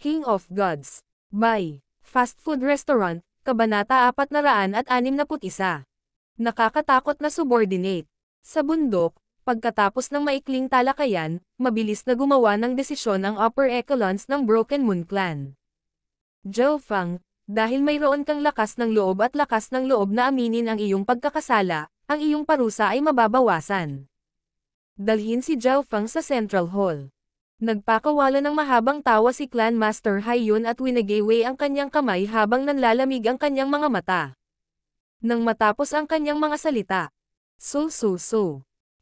King of Gods. By Fast Food Restaurant, Kabanata 461. Nakakatakot na subordinate. Sa bundok, pagkatapos ng maikling talakayan, mabilis na gumawa ng desisyon ang upper echelons ng Broken Moon Clan. Zhao Fang, dahil mayroon kang lakas ng loob at lakas ng loob na aminin ang iyong pagkakasala, ang iyong parusa ay mababawasan. Dalhin si Zhao Fang sa Central Hall. Nagpakawala ng mahabang tawa si Clan Master Haiyun at winagiway ang kanyang kamay habang nanlalamig ang kanyang mga mata. Nang matapos ang kanyang mga salita, So.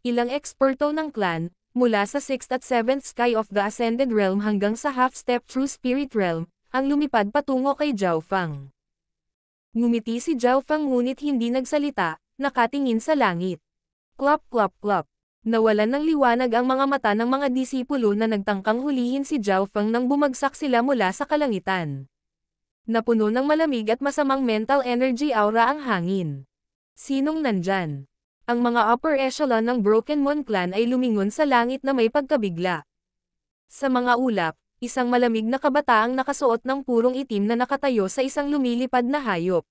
Ilang eksperto ng clan, mula sa 6th at 7th sky of the Ascended Realm hanggang sa half-step True Spirit Realm, ang lumipad patungo kay Zhao Fang. Ngumiti si Zhao Fang ngunit hindi nagsalita, nakatingin sa langit. Klop. Nawalan ng liwanag ang mga mata ng mga disipulo na nagtangkang hulihin si Zhao Fang nang bumagsak sila mula sa kalangitan. Napuno ng malamig at masamang mental energy aura ang hangin. Sinong nandyan? Ang mga upper echelon ng Broken Moon Clan ay lumingon sa langit na may pagkabigla. Sa mga ulap, isang malamig na kabataang nakasuot ng purong itim na nakatayo sa isang lumilipad na hayop.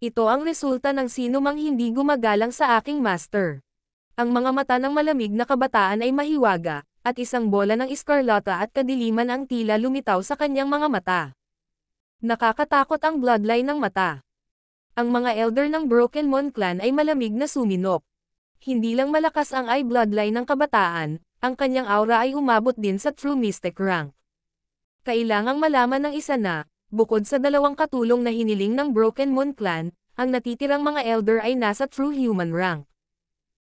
Ito ang resulta ng sino mang hindi gumagalang sa aking master. Ang mga mata ng malamig na kabataan ay mahiwaga, at isang bola ng iskarlata at kadiliman ang tila lumitaw sa kanyang mga mata. Nakakatakot ang bloodline ng mata. Ang mga elder ng Broken Moon Clan ay malamig na suminop. Hindi lang malakas ang eye bloodline ng kabataan, ang kanyang aura ay umabot din sa True Mystic rank. Kailangang malaman ng isa na, bukod sa dalawang katulong na hiniling ng Broken Moon Clan, ang natitirang mga elder ay nasa True Human rank.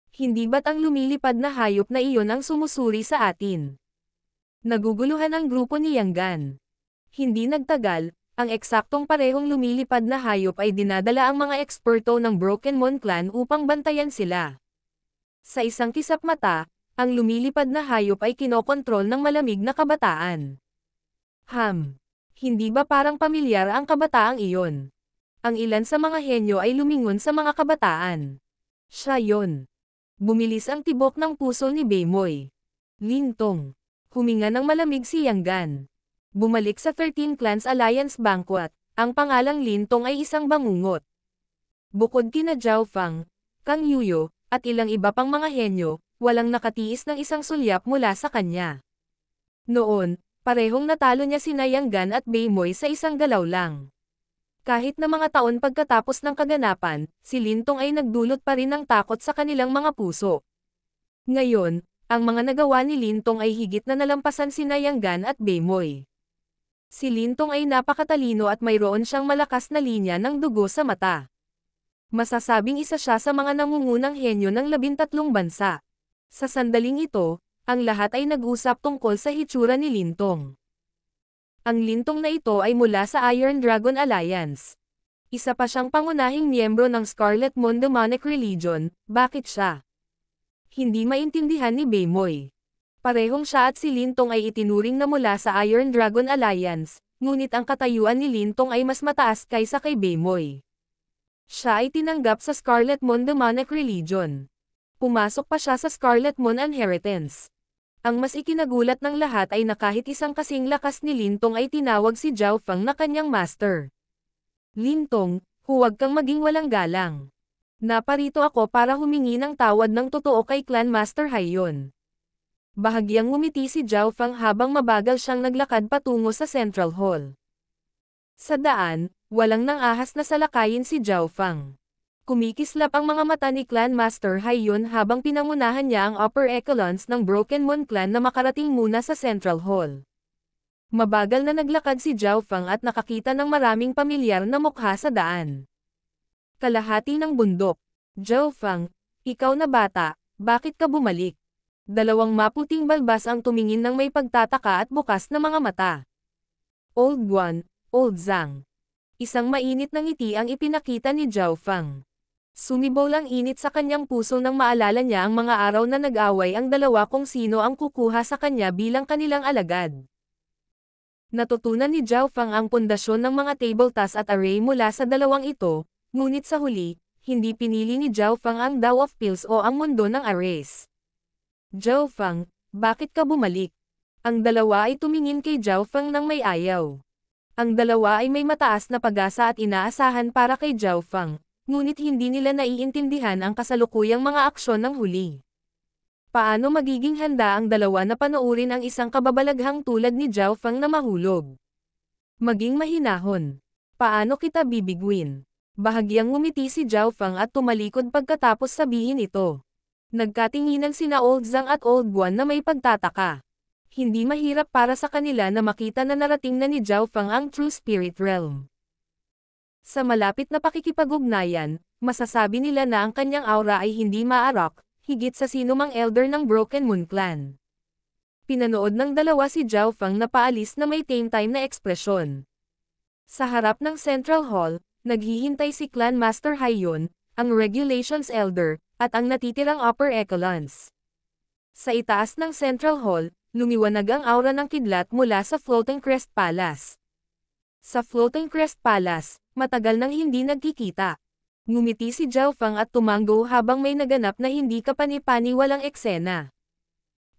Hindi ba't ang lumilipad na hayop na iyon ang sumusuri sa atin? Naguguluhan ang grupo ni Yang Gan. Hindi nagtagal, ang eksaktong parehong lumilipad na hayop ay dinadala ang mga eksperto ng Broken Moon Clan upang bantayan sila. Sa isang kisap mata, ang lumilipad na hayop ay kinokontrol ng malamig na kabataan. Hindi ba parang pamilyar ang kabataang iyon? Ang ilan sa mga henyo ay lumingon sa mga kabataan. Siya yon. Bumilis ang tibok ng puso ni Beimoy. Lintong. Huminga ng malamig si Yang Gan. Bumalik sa 13 Clans Alliance Banquet, ang pangalang Lintong ay isang bangungot. Bukod kina Zhao Fang, Kang Yuyo, at ilang iba pang mga henyo, walang nakatiis ng isang sulyap mula sa kanya. Noon, parehong natalo niya sina Yang Gan at Beimoy sa isang galaw lang. Kahit na mga taon pagkatapos ng kaganapan, si Lintong ay nagdulot pa rin ng takot sa kanilang mga puso. Ngayon, ang mga nagawa ni Lintong ay higit na nalampasan sina Yang Gan at Beimoy. Si Lintong ay napakatalino at mayroon siyang malakas na linya ng dugo sa mata. Masasabing isa siya sa mga nangungunang henyo ng 13 bansa. Sa sandaling ito, ang lahat ay nag-usap tungkol sa hitsura ni Lintong. Ang Lintong na ito ay mula sa Iron Dragon Alliance. Isa pa siyang pangunahing miyembro ng Scarlet Moon Demonic Religion. Bakit siya? Hindi maintindihan ni Beimoy. Parehong siya at si Lintong ay itinuring na mula sa Iron Dragon Alliance, ngunit ang katayuan ni Lintong ay mas mataas kaysa kay Beimoy. Siya ay tinanggap sa Scarlet Moon Demonic Religion. Pumasok pa siya sa Scarlet Moon Inheritance. Ang mas ikinagulat ng lahat ay na kahit isang kasing lakas ni Lintong ay tinawag si Zhao Fang na kanyang master. Lintong, huwag kang maging walang galang. Naparito ako para humingi ng tawad ng totoo kay Clan Master Haiyun. Bahagyang ngumiti si Zhao Fang habang mabagal siyang naglakad patungo sa Central Hall. Sa daan, walang nang ahas na salakayin si Zhao Fang. Kumikislap ang mga mata ni Clan Master Haiyun habang pinangunahan niya ang upper echelons ng Broken Moon Clan na makarating muna sa Central Hall. Mabagal na naglakad si Zhao Fang at nakakita ng maraming pamilyar na mukha sa daan. Kalahati ng bundok. Zhao Fang, ikaw na bata, bakit ka bumalik? Dalawang maputing balbas ang tumingin ng may pagtataka at bukas na mga mata. Old Guan, Old Zhang. Isang mainit na ngiti ang ipinakita ni Zhao Fang. Sumibol ang init sa kanyang puso nang maalala niya ang mga araw na nag-away ang dalawa kung sino ang kukuha sa kanya bilang kanilang alagad. Natutunan ni Zhao Fang ang pundasyon ng mga table toss at array mula sa dalawang ito, ngunit sa huli, hindi pinili ni Zhao Fang ang Tao of Pills o ang mundo ng arrays. Zhao Fang, bakit ka bumalik? Ang dalawa ay tumingin kay Zhao Feng nang may ayaw. Ang dalawa ay may mataas na pag-asa at inaasahan para kay Zhao Feng, ngunit hindi nila naiintindihan ang kasalukuyang mga aksyon ng huli. Paano magiging handa ang dalawa na panoorin ang isang kababalaghang tulad ni Zhao Feng na mahulog? Maging mahinahon. Paano kita bibiguin? Bahagyang ngumiti si Zhao Feng at tumalikod pagkatapos sabihin ito. Nagkatinginan sina Old Zhang at Old Guan na may pagtataka. Hindi mahirap para sa kanila na makita na narating na ni Zhao Feng ang True Spirit Realm. Sa malapit na pakikipag-ugnayan, masasabi nila na ang kanyang aura ay hindi maarak, higit sa sinumang elder ng Broken Moon Clan. Pinanood ng dalawa si Zhao Feng na paalis na may tame-time na ekspresyon. Sa harap ng Central Hall, naghihintay si Clan Master Haiyon, ang Regulations Elder, at ang natitirang Upper Echelons. Sa itaas ng Central Hall, lumiwanag ang aura ng kidlat mula sa Floating Crest Palace. Sa Floating Crest Palace, matagal nang hindi nagkikita. Ngumiti si Zhao Feng at tumanggo habang may naganap na hindi kapani-paniwalang eksena.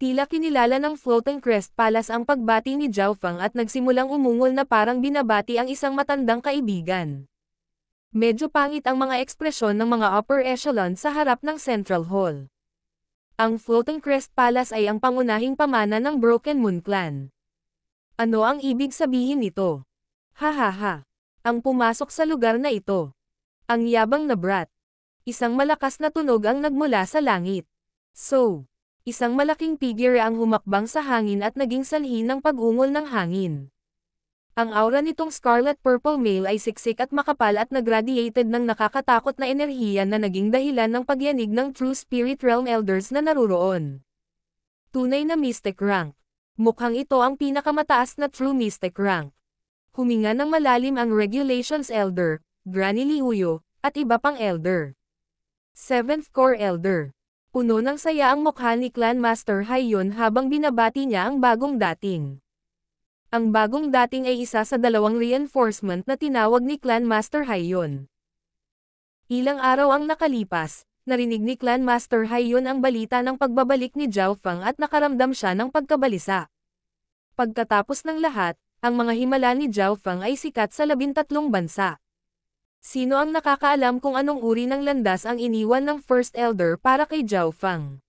Tila kinilala ng Floating Crest Palace ang pagbati ni Zhao Feng at nagsimulang umungol na parang binabati ang isang matandang kaibigan. Medyo pangit ang mga ekspresyon ng mga upper echelon sa harap ng Central Hall. Ang Floating Crest Palace ay ang pangunahing pamana ng Broken Moon Clan. Ano ang ibig sabihin nito? Hahaha. Ang pumasok sa lugar na ito. Ang yabang na brat. Isang malakas na tunog ang nagmula sa langit. So, isang malaking figure ang humakbang sa hangin at naging sanhi ng pag-ungol ng hangin. Ang aura nitong Scarlet Purple Male ay siksik at makapal at nagradiated ng nakakatakot na enerhiya na naging dahilan ng pagyanig ng True Spirit Realm Elders na naruroon. Tunay na Mystic Rank. Mukhang ito ang pinakamataas na True Mystic Rank. Huminga ng malalim ang Regulations Elder, Granny Liuyo, at iba pang Elder. 7th Core Elder. Puno ng saya ang mukha ni Clan Master Haiyon habang binabati niya ang bagong dating. Ang bagong dating ay isa sa dalawang reinforcement na tinawag ni Clan Master Haiyon. Ilang araw ang nakalipas, narinig ni Clan Master Haiyon ang balita ng pagbabalik ni Zhao Feng at nakaramdam siya ng pagkabalisa. Pagkatapos ng lahat, ang mga himala ni Zhao Feng ay sikat sa 13 bansa. Sino ang nakakaalam kung anong uri ng landas ang iniwan ng First Elder para kay Zhao Feng?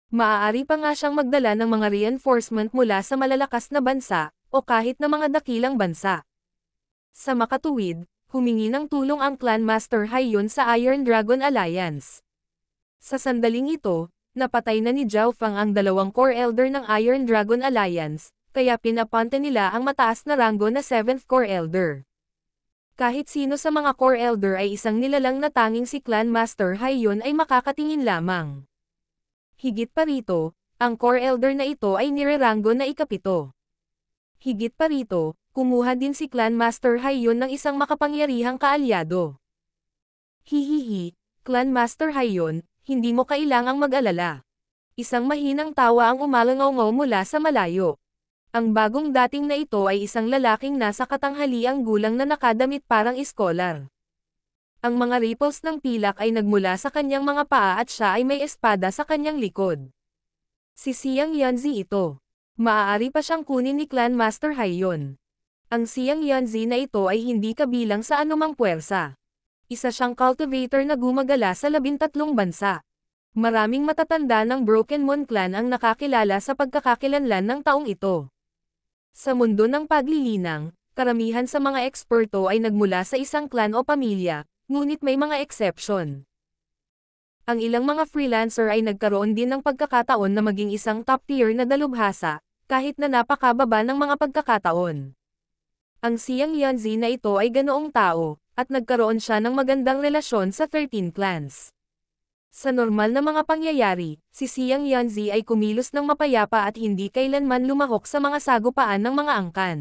Maaari pa nga siyang magdala ng mga reinforcement mula sa malalakas na bansa, o kahit na mga dakilang bansa. Sa makatuwid, humingi ng tulong ang Clan Master Haiyon sa Iron Dragon Alliance. Sa sandaling ito, napatay na ni Zhao Feng ang dalawang core elder ng Iron Dragon Alliance, kaya pinaponte nila ang mataas na ranggo na 7th Core Elder. Kahit sino sa mga core elder ay isang nilalang na tanging si Clan Master Haiyon ay makakatingin lamang. Higit pa rito, ang core elder na ito ay nireranggo na ikapito. Higit pa rito, kumuha din si Clan Master Haiyon ng isang makapangyarihang kaalyado. Hihihi, Clan Master Haiyon, hindi mo kailangang mag-alala. Isang mahinang tawa ang umalangaw mula sa malayo. Ang bagong dating na ito ay isang lalaking nasa katanghaliang gulang na nakadamit parang iskolar. Ang mga ripples ng pilak ay nagmula sa kanyang mga paa at siya ay may espada sa kanyang likod. Si Xiang Yanzi ito. Maaari pa siyang kunin ni Clan Master Haiyon. Ang Xiang Yanzi na ito ay hindi kabilang sa anumang puwersa. Isa siyang cultivator na gumagala sa 13 bansa. Maraming matatanda ng Broken Moon Clan ang nakakilala sa pagkakakilanlan ng taong ito. Sa mundo ng paglilinang, karamihan sa mga eksperto ay nagmula sa isang clan o pamilya, ngunit may mga exception. Ang ilang mga freelancer ay nagkaroon din ng pagkakataon na maging isang top-tier na dalubhasa, kahit na napakababa ng mga pagkakataon. Ang Xiang Yanzi na ito ay ganoong tao, at nagkaroon siya ng magandang relasyon sa 13 clans. Sa normal na mga pangyayari, si Xiang Yanzi ay kumilos ng mapayapa at hindi kailanman lumahok sa mga sagupaan ng mga angkan.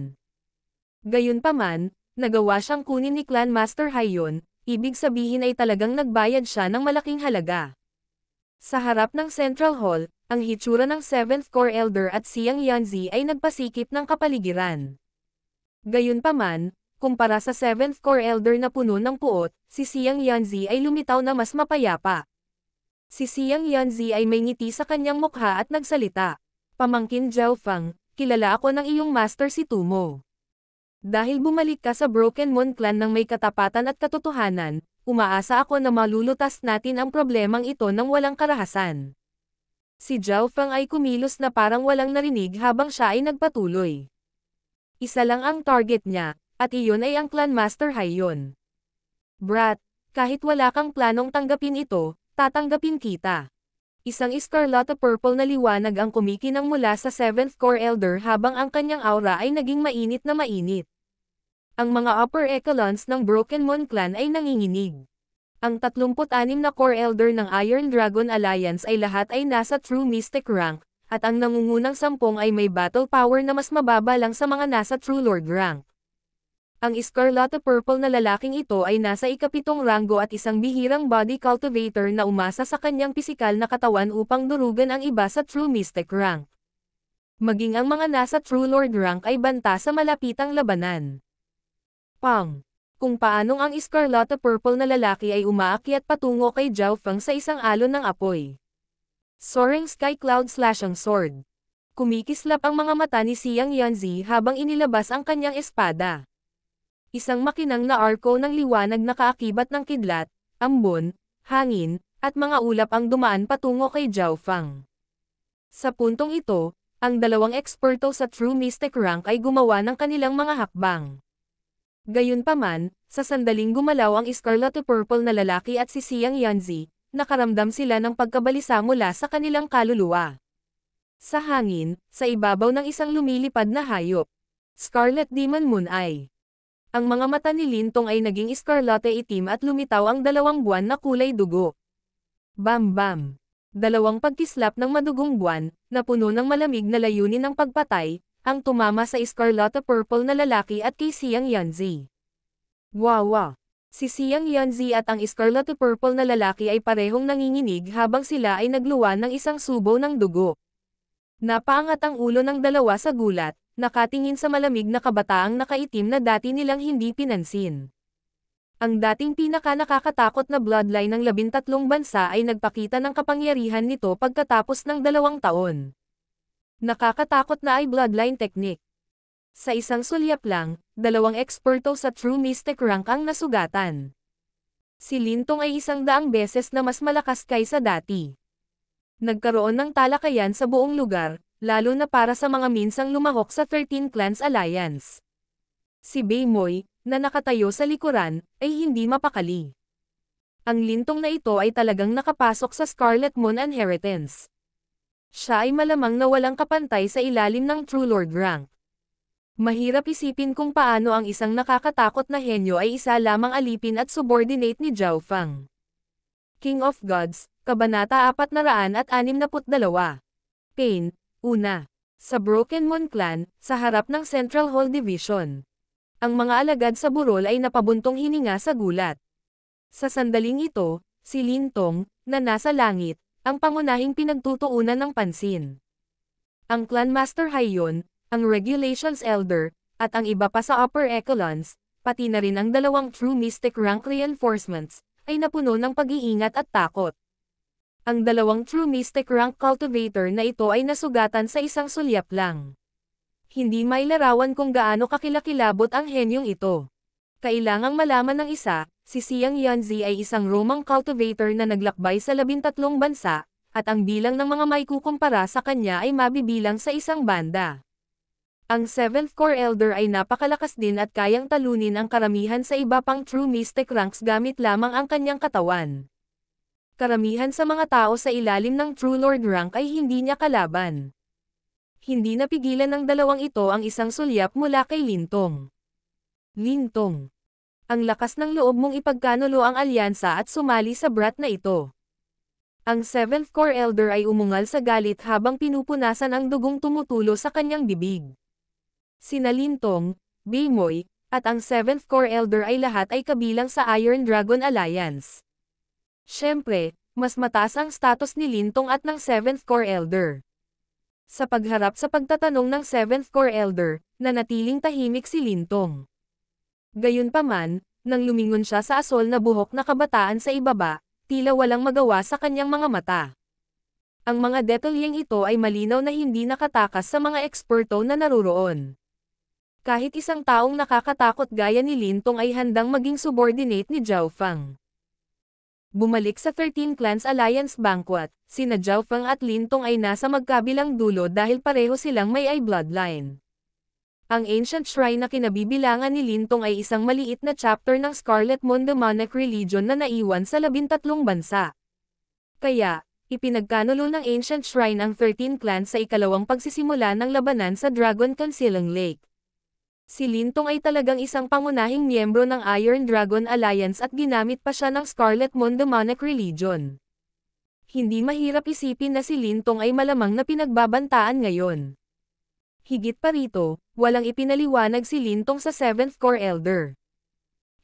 Gayunpaman, nagawa siyang kunin ni Clan Master Haiyon, ibig sabihin ay talagang nagbayad siya ng malaking halaga. Sa harap ng Central Hall, ang hitsura ng 7th Core Elder at Xiang Yanzi ay nagpasikip ng kapaligiran. Gayunpaman, kumpara sa 7th Core Elder na puno ng puot, si Xiang Yanzi ay lumitaw na mas mapayapa. Si Xiang Yanzi ay may ngiti sa kanyang mukha at nagsalita. Pamangkin Zhao Feng, kilala ako ng iyong master si Tumo. Dahil bumalik ka sa Broken Moon Clan ng may katapatan at katotohanan, umaasa ako na malulutas natin ang problemang ito ng walang karahasan. Si Zhao Feng ay kumilos na parang walang narinig habang siya ay nagpatuloy. Isa lang ang target niya, at iyon ay ang Clan Master Haiyon. Brat, kahit wala kang planong tanggapin ito, tatanggapin kita. Isang Scarlet Purple na liwanag ang kumikinang mula sa 7th Core Elder habang ang kanyang aura ay naging mainit na mainit. Ang mga upper echelons ng Broken Moon Clan ay nanginginig. Ang 36 na Core Elder ng Iron Dragon Alliance ay lahat ay nasa True Mystic rank, at ang nangungunang 10 ay may battle power na mas mababa lang sa mga nasa True Lord rank. Ang Scarlet Purple na lalaking ito ay nasa ikapitong ranggo at isang bihirang body cultivator na umasa sa kanyang pisikal na katawan upang durugan ang iba sa True Mystic rank. Maging ang mga nasa True Lord rank ay banta sa malapitang labanan. Pang! Kung paanong ang Scarlet Purple na lalaki ay umaakyat patungo kay Zhao Feng sa isang alon ng apoy. Soaring Sky Cloud Slashing Sword. Kumikislap ang mga mata ni Xiang Yanzi habang inilabas ang kanyang espada. Isang makinang na arko ng liwanag na kaakibat ng kidlat, ambon, hangin, at mga ulap ang dumaan patungo kay Zhao Feng. Sa puntong ito, ang dalawang eksperto sa True Mystic rank ay gumawa ng kanilang mga hakbang. Gayunpaman, sa sandaling gumalaw ang Scarlet Purple na lalaki at si Xiang Yanzi, nakaramdam sila ng pagkabalisa mula sa kanilang kaluluwa. Sa hangin, sa ibabaw ng isang lumilipad na hayop. Scarlet Demon Moon Eye. Ang mga mata ni Lintong ay naging iskarlate itim at lumitaw ang 2 buwan na kulay dugo. Bam bam! Dalawang pagkislap ng madugong buwan, na puno ng malamig na layunin ng pagpatay, ang tumama sa Scarlet Purple na lalaki at kay Xiang Yanzi. Wawa! Si Xiang Yanzi at ang Scarlet Purple na lalaki ay parehong nanginginig habang sila ay nagluwan ng isang subo ng dugo. Napaangat ang ulo ng dalawa sa gulat, nakatingin sa malamig na kabataang nakaitim na dati nilang hindi pinansin. Ang dating pinaka-nakakatakot na bloodline ng 13 bansa ay nagpakita ng kapangyarihan nito pagkatapos ng 2 taon. Nakakatakot na ay bloodline technique. Sa isang sulyap lang, 2 eksperto sa True Mystic rank ang nasugatan. Si Lintong ay 100 beses na mas malakas kaysa dati. Nagkaroon ng talakayan sa buong lugar, lalo na para sa mga minsang lumahok sa 13 Clans Alliance. Si Beimoy, na nakatayo sa likuran, ay hindi mapakali. Ang Lintong na ito ay talagang nakapasok sa Scarlet Moon Inheritance. Siya ay malamang na walang kapantay sa ilalim ng True Lord rank. Mahirap isipin kung paano ang isang nakakatakot na henyo ay isa lamang alipin at subordinate ni Zhao Feng. King of Gods, Kabanata 462. Pain. Una. Sa Broken Moon Clan, sa harap ng Central Hall Division. Ang mga alagad sa burol ay napabuntong hininga sa gulat. Sa sandaling ito, si Lintong, na nasa langit, ang pangunahing pinagtutuunan ng pansin. Ang Clan Master Haiyon, ang Regulations Elder, at ang iba pa sa upper echelons, pati na rin ang 2 True Mystic rank reinforcements, ay napuno ng pag-iingat at takot. Ang 2 True Mystic rank cultivator na ito ay nasugatan sa isang sulyap lang. Hindi may larawan kung gaano kakilakilabot ang henyong ito. Kailangang malaman ng isa, si Xiang Yanzi ay isang Romang cultivator na naglakbay sa 13 bansa, at ang bilang ng mga maikukumpara sa kanya ay mabibilang sa isang banda. Ang 7th Core Elder ay napakalakas din at kayang talunin ang karamihan sa iba pang True Mystic ranks gamit lamang ang kanyang katawan. Karamihan sa mga tao sa ilalim ng True Lord rank ay hindi niya kalaban. Hindi napigilan ng dalawang ito ang isang sulyap mula kay Lintong. Lintong. Ang lakas ng loob mong ipagkanulo ang alyansa at sumali sa brat na ito. Ang 7th Core Elder ay umungal sa galit habang pinupunasan ang dugong tumutulo sa kanyang bibig. Sina Lintong, Beimoy, at ang 7th Core Elder ay lahat ay kabilang sa Iron Dragon Alliance. Siyempre, mas mataas ang status ni Lintong at ng 7th Core Elder. Sa pagharap sa pagtatanong ng 7th Core Elder, nanatiling tahimik si Lintong. Gayunpaman, nang lumingon siya sa asol na buhok na kabataan sa ibaba, tila walang magawa sa kanyang mga mata. Ang mga detalyeng ito ay malinaw na hindi nakatakas sa mga eksperto na naruroon. Kahit isang taong nakakatakot gaya ni Lin Tong ay handang maging subordinate ni Zhao Fang. Bumalik sa 13 Clans Alliance Banquet, sina Zhao Fang at Lin Tong ay nasa magkabilang dulo dahil pareho silang may eye bloodline. Ang ancient shrine na kinabibilangan ni Lin Tong ay isang maliit na chapter ng Scarlet Moon Demonic Religion na naiwan sa 13 bansa. Kaya, ipinagkanulo ng ancient shrine ang 13 clans sa ikalawang pagsisimula ng labanan sa Dragon Concealing Lake. Si Lin Tong ay talagang isang pangunahing miyembro ng Iron Dragon Alliance at ginamit pa siya ng Scarlet Moon Demonic Religion. Hindi mahirap isipin na si Lin Tong ay malamang na pinagbabantaan ngayon. Higit pa rito, walang ipinaliwanag si Lin Tong sa 7th Core Elder.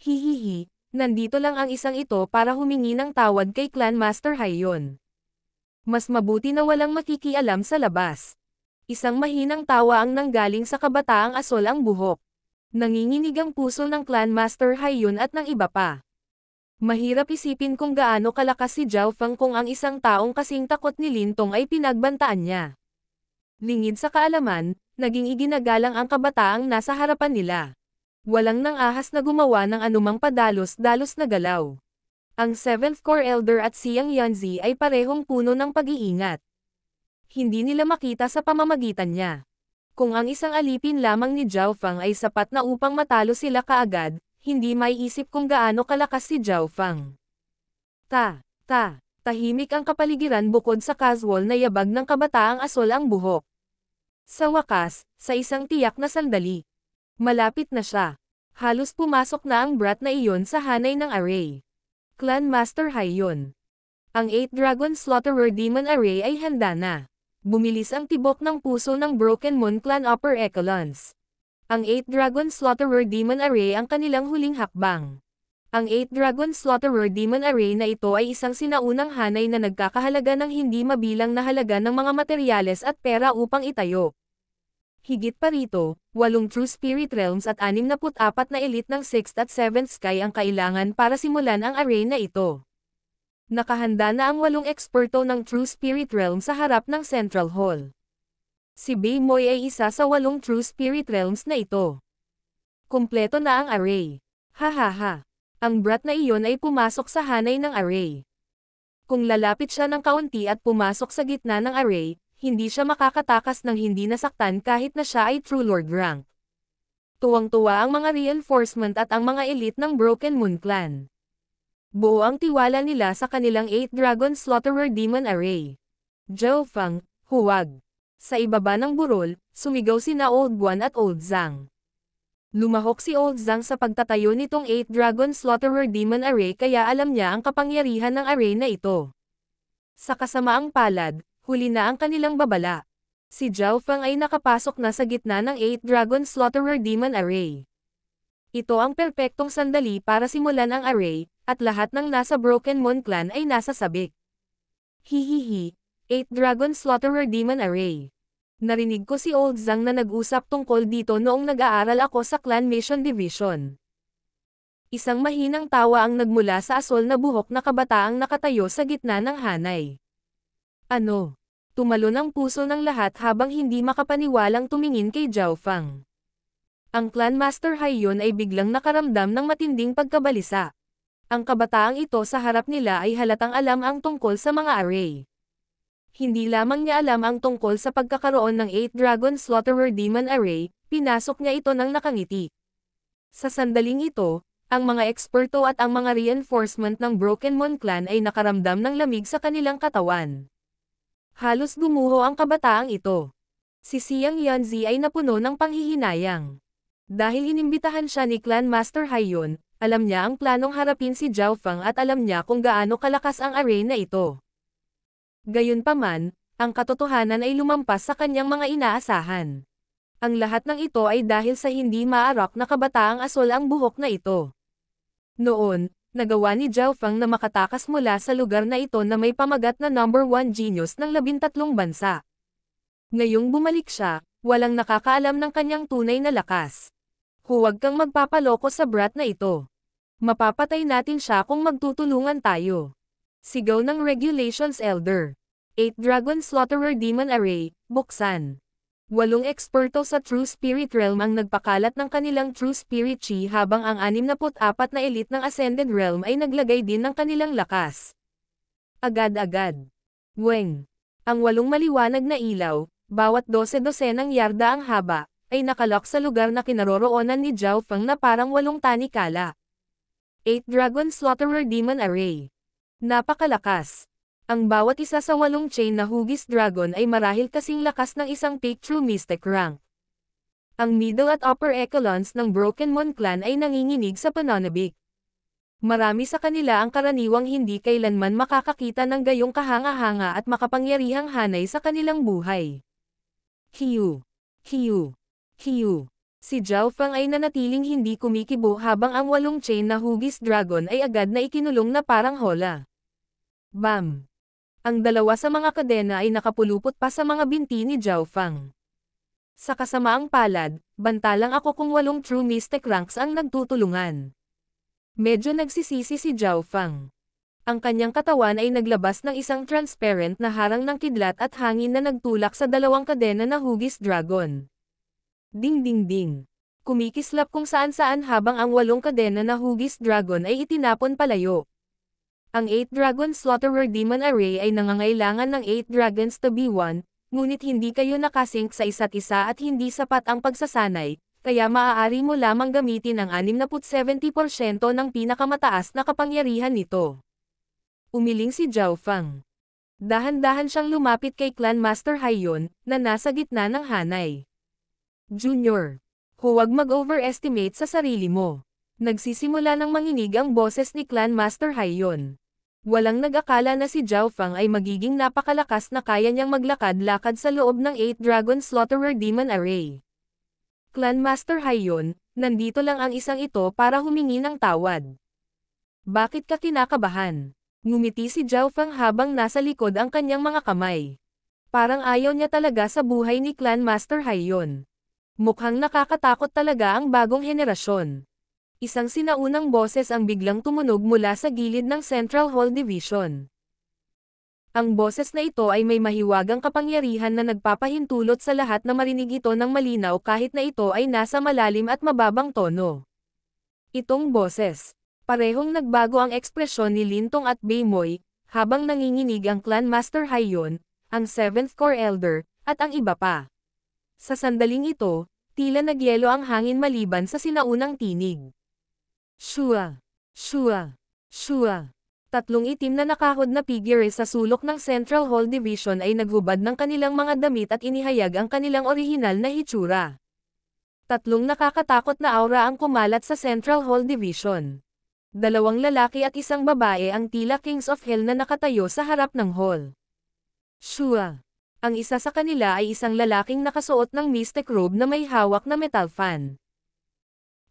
Hihihi, nandito lang ang isang ito para humingi ng tawad kay Clan Master Haiyon. Mas mabuti na walang makikialam sa labas. Isang mahinang tawa ang nanggaling sa kabataang asol ang buhok. Nanginginig ang puso ng Clan Master Haiyon at ng iba pa. Mahirap isipin kung gaano kalakas si Zhao Fang kung ang isang taong kasing takot ni Lin Tong ay pinagbantaan niya. Lingid sa kaalaman, naging iginagalang ang kabataang nasa harapan nila. Walang nang ahas na gumawa ng anumang padalos-dalos na galaw. Ang 7th Core Elder at Xiang Yanzi ay parehong puno ng pag-iingat. Hindi nila makita sa pamamagitan niya. Kung ang isang alipin lamang ni Zhao Fang ay sapat na upang matalo sila kaagad, hindi maiisip kung gaano kalakas si Zhao Fang. Tahimik ang kapaligiran bukod sa casual na yabag ng kabataang asol ang buhok. Sa wakas, sa isang tiyak na sandali. Malapit na siya. Halos pumasok na ang brat na iyon sa hanay ng array. Clan Master Haiyon. Ang 8 Dragon Slaughterer Demon Array ay handa na. Bumilis ang tibok ng puso ng Broken Moon Clan Upper Echelons. Ang 8 Dragon Slaughterer Demon Array ang kanilang huling hakbang. Ang 8 Dragon Slaughterer Demon Array na ito ay isang sinaunang hanay na nagkakahalaga ng hindi mabilang na halaga ng mga materyales at pera upang itayo. Higit pa rito, 8 True Spirit Realms at 64 na elite ng 6th at 7th Sky ang kailangan para simulan ang array na ito. Nakahanda na ang 8 eksperto ng True Spirit Realm sa harap ng Central Hall. Si Bei Moy ay isa sa 8 True Spirit Realms na ito. Kumpleto na ang array. Hahaha. Ang brat na iyon ay pumasok sa hanay ng array. Kung lalapit siya ng kaunti at pumasok sa gitna ng array, hindi siya makakatakas ng hindi nasaktan kahit na siya ay True Lord rank. Tuwang-tuwa ang mga reinforcement at ang mga elite ng Broken Moon Clan. Buo ang tiwala nila sa kanilang 8 Dragon Slaughterer Demon Array. Zhao Fang, huwag. Sa ibaba ng burol, sumigaw sina Old Guan at Old Zhang. Lumahok si Old Zhang sa pagtatayo nitong 8 Dragon Slaughterer Demon Array kaya alam niya ang kapangyarihan ng array na ito. Sa kasamaang palad, huli na ang kanilang babala. Si Zhao Fang ay nakapasok na sa gitna ng 8 Dragon Slaughterer Demon Array. Ito ang perpektong sandali para simulan ang array, at lahat ng nasa Broken Moon Clan ay nasa sabik. Hihihi, 8 Dragon Slaughterer Demon Array. Narinig ko si Old Zhang na nag-usap tungkol dito noong nag-aaral ako sa Clan Mission Division. Isang mahinang tawa ang nagmula sa asol na buhok na kabataang nakatayo sa gitna ng hanay. Ano? Tumalon ang puso ng lahat habang hindi makapaniwalang tumingin kay Zhao Fang. Ang Clan Master Haiyon ay biglang nakaramdam ng matinding pagkabalisa. Ang kabataang ito sa harap nila ay halatang alam ang tungkol sa mga array. Hindi lamang niya alam ang tungkol sa pagkakaroon ng 8 Dragon Slaughterer Demon Array, pinasok niya ito ng nakangiti. Sa sandaling ito, ang mga eksperto at ang mga reinforcement ng Broken Moon Clan ay nakaramdam ng lamig sa kanilang katawan. Halos gumuho ang kabataang ito. Si Xiang Yanzi ay napuno ng panghihinayang. Dahil inimbitahan siya ni Clan Master Haiyon, alam niya ang planong harapin si Zhao Fang at alam niya kung gaano kalakas ang array na ito. Gayunpaman, ang katotohanan ay lumampas sa kanyang mga inaasahan. Ang lahat ng ito ay dahil sa hindi maarak na kabataang asol ang buhok na ito. Noon, nagawa ni Zhao Fang na makatakas mula sa lugar na ito na may pamagat na number 1 genius ng 13 bansa. Ngayong bumalik siya, walang nakakaalam ng kanyang tunay na lakas. Huwag kang magpapaloko sa brat na ito. Mapapatay natin siya kung magtutulungan tayo. Sigaw ng Regulations Elder. 8 Dragon Slaughterer Demon Array, buksan. 8 eksperto sa True Spirit Realm ang nagpakalat ng kanilang True Spirit Chi habang ang 64 na elite ng Ascended Realm ay naglagay din ng kanilang lakas. Agad-agad. Weng. Ang 8 maliwanag na ilaw, bawat 12-dosenang yarda ang haba, ay nakalock sa lugar na kinaroroonan ni Zhao Feng na parang 8 tanikala. 8 Dragon Slaughterer Demon Array. Napakalakas. Ang bawat isa sa 8 chain na hugis dragon ay marahil kasing lakas ng isang peak true mystic rank. Ang middle at upper echelons ng Broken Moon Clan ay nanginginig sa pananabik. Marami sa kanila ang karaniwang hindi kailanman makakakita ng gayong kahanga-hanga at makapangyarihang hanay sa kanilang buhay. Hiu. Hiu. Hiu. Si Zhao Feng ay nanatiling hindi kumikibo habang ang 8 chain na hugis dragon ay agad na ikinulong na parang hola. Bam! Ang 2 sa mga kadena ay nakapulupot pa sa mga binti ni Zhao Feng. Sa kasamaang palad, bantalang ako kung 8 true mystic ranks ang nagtutulungan. Medyo nagsisisi si Zhao Feng. Ang kanyang katawan ay naglabas ng isang transparent na harang ng kidlat at hangin na nagtulak sa 2 kadena na hugis dragon. Ding ding ding. Kumikislap kung saan-saan habang ang 8 kadena na hugis dragon ay itinapon palayo. Ang 8 Dragon Slaughterer Demon Array ay nangangailangan ng 8 dragons to be one, ngunit hindi kayo nakasync sa isa't isa at hindi sapat ang pagsasanay, kaya maaari mo lamang gamitin ang 60-70% ng pinakamataas na kapangyarihan nito. Umiling si Zhao Feng. Dahan-dahan siyang lumapit kay Clan Master Haiyon, na nasa gitna ng hanay. Junior, huwag mag-overestimate sa sarili mo. Nagsisimula ng manginig ang boses ni Clan Master Haiyon. Walang nag-akala na si Zhao Feng ay magiging napakalakas na kaya niyang maglakad-lakad sa loob ng 8 Dragon Slaughterer Demon Array. Clan Master Haiyon, nandito lang ang isang ito para humingi ng tawad. Bakit ka kinakabahan? Ngumiti si Zhao Feng habang nasa likod ang kanyang mga kamay. Parang ayaw niya talaga sa buhay ni Clan Master Haiyon. Mukhang nakakatakot talaga ang bagong henerasyon. Isang sinaunang boses ang biglang tumunog mula sa gilid ng Central Hall Division. Ang boses na ito ay may mahiwagang kapangyarihan na nagpapahintulot sa lahat na marinig ito ng malinaw kahit na ito ay nasa malalim at mababang tono. Itong boses. Parehong nagbago ang ekspresyon ni Lintong at Beimoy, habang nanginginig ang Clan Master Haiyon, ang 7th Core Elder, at ang iba pa. Sa sandaling ito, tila nagyelo ang hangin maliban sa sinaunang tinig. Shua! Shua! Shua! 3 itim na nakahod na figure sa sulok ng Central Hall Division ay naghubad ng kanilang mga damit at inihayag ang kanilang orihinal na hitsura. 3 nakakatakot na aura ang kumalat sa Central Hall Division. 2 lalaki at 1 babae ang tila Kings of Hell na nakatayo sa harap ng hall. Shua! Ang isa sa kanila ay isang lalaking nakasuot ng mystic robe na may hawak na metal fan.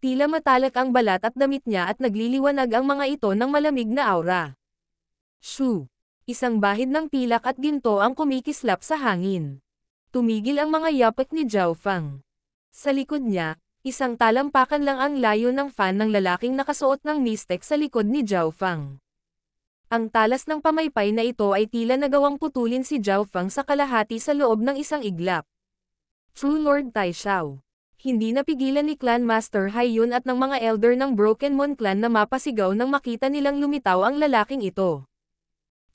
Tila matalak ang balat at damit niya at nagliliwanag ang mga ito ng malamig na aura. Shu! Isang bahid ng pilak at ginto ang kumikislap sa hangin. Tumigil ang mga yapak ni Zhao Feng. Sa likod niya, isang talampakan lang ang layo ng fan ng lalaking nakasuot ng mystic sa likod ni Zhao Feng. Ang talas ng pamaypay na ito ay tila nagawang putulin si Zhao Feng sa kalahati sa loob ng isang iglap. True Lord Taishao. Hindi napigilan ni Clan Master Haiyon at ng mga elder ng Broken Moon Clan na mapasigaw nang makita nilang lumitaw ang lalaking ito.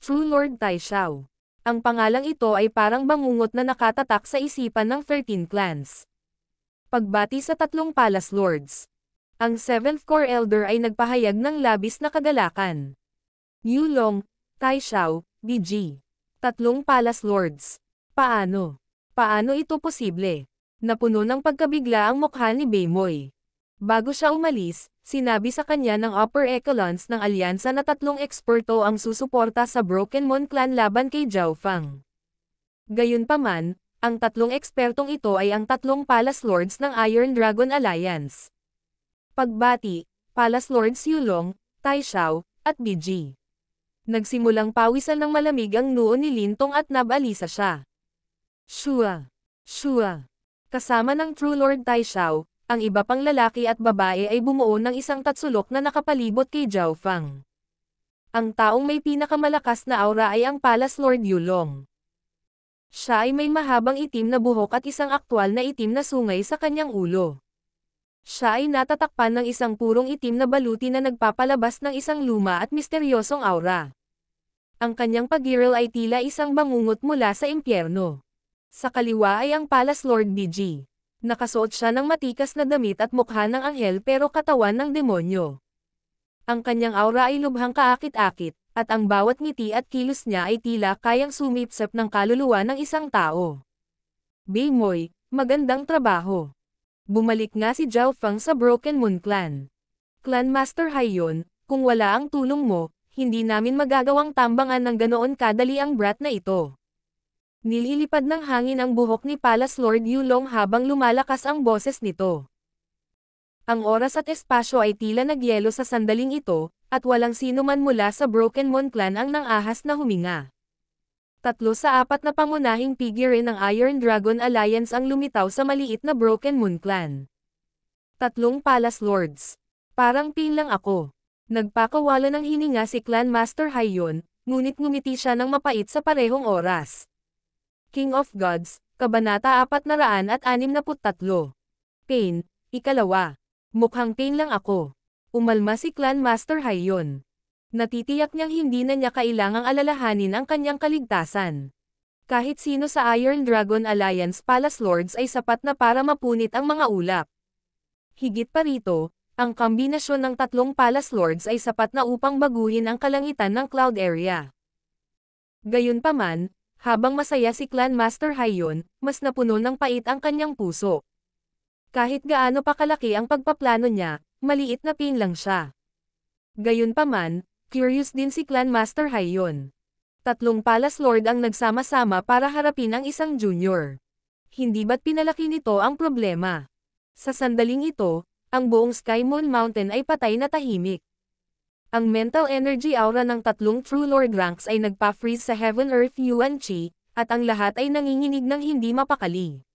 True Lord Taishao. Ang pangalang ito ay parang bangungot na nakatatak sa isipan ng 13 clans. Pagbati sa 3 Palace Lords. Ang 7th Core Elder ay nagpahayag ng labis na kagalakan. Yulong, Taishao, BG. 3 Palace Lords. Paano? Paano ito posible? Napuno ng pagkabigla ang mukha ni Beimoy. Bago siya umalis, sinabi sa kanya ng upper echelons ng alyansa na 3 eksperto ang susuporta sa Broken Moon Clan laban kay Zhao Feng. Gayunpaman, ang 3 ekspertong ito ay ang 3 Palace Lords ng Iron Dragon Alliance. Pagbati, Palace Lords Yulong, Taishao, at BG. Nagsimulang pawisan ng malamig ang noo ni Lintong at nabalisa siya. Shua! Shua! Kasama ng True Lord Taishao, ang iba pang lalaki at babae ay bumuo ng isang tatsulok na nakapalibot kay Zhao Feng. Ang taong may pinakamalakas na aura ay ang Palace Lord Yulong. Siya ay may mahabang itim na buhok at isang aktwal na itim na sungay sa kanyang ulo. Siya ay natatakpan ng isang purong itim na baluti na nagpapalabas ng isang luma at misteryosong aura. Ang kanyang pagiril ay tila isang bangungot mula sa impyerno. Sa kaliwa ay ang Palace Lord BG. Nakasuot siya ng matikas na damit at mukha ng anghel pero katawan ng demonyo. Ang kanyang aura ay lubhang kaakit-akit, at ang bawat ngiti at kilos niya ay tila kayang sumipsip ng kaluluwa ng isang tao. Beimoy, magandang trabaho. Bumalik nga si Zhao Feng sa Broken Moon Clan. Clan Master Haiyon, kung wala ang tulong mo, hindi namin magagawang tambangan ng ganoon kadali ang brat na ito. Nililipad ng hangin ang buhok ni Palace Lord Yulong habang lumalakas ang boses nito. Ang oras at espasyo ay tila nagyelo sa sandaling ito, at walang sino man mula sa Broken Moon Clan ang nang-ahas na huminga. 3 sa 4 na pangunahing figure ng Iron Dragon Alliance ang lumitaw sa maliit na Broken Moon Clan. 3 Palace Lords. Parang pin lang ako. Nagpakawala ng hininga si Clan Master Haiyon, ngunit ngumiti siya ng mapait sa parehong oras. King of Gods, Kabanata 463. Pain, ikalawa. Mukhang pain lang ako. Umalma si Clan Master Haiyon. Natitiyak niyang hindi na niya kailangang alalahanin ang kanyang kaligtasan. Kahit sino sa Iron Dragon Alliance Palace Lords ay sapat na para mapunit ang mga ulap. Higit pa rito, ang kombinasyon ng 3 Palace Lords ay sapat na upang baguhin ang kalangitan ng Cloud Area. Gayunpaman, habang masaya si Clan Master Haiyon, mas napuno ng pait ang kanyang puso. Kahit gaano pa kalaki ang pagpaplano niya, maliit na pain lang siya. Gayunpaman, curious din si Clan Master Haiyon. 3 Palace Lord ang nagsama-sama para harapin ang isang junior. Hindi ba't pinalaki nito ang problema? Sa sandaling ito, ang buong Sky Moon Mountain ay patay na tahimik. Ang mental energy aura ng 3 True Lord ranks ay nagpa-freeze sa Heaven Earth Yuan Chi, at ang lahat ay nanginginig ng hindi mapakali.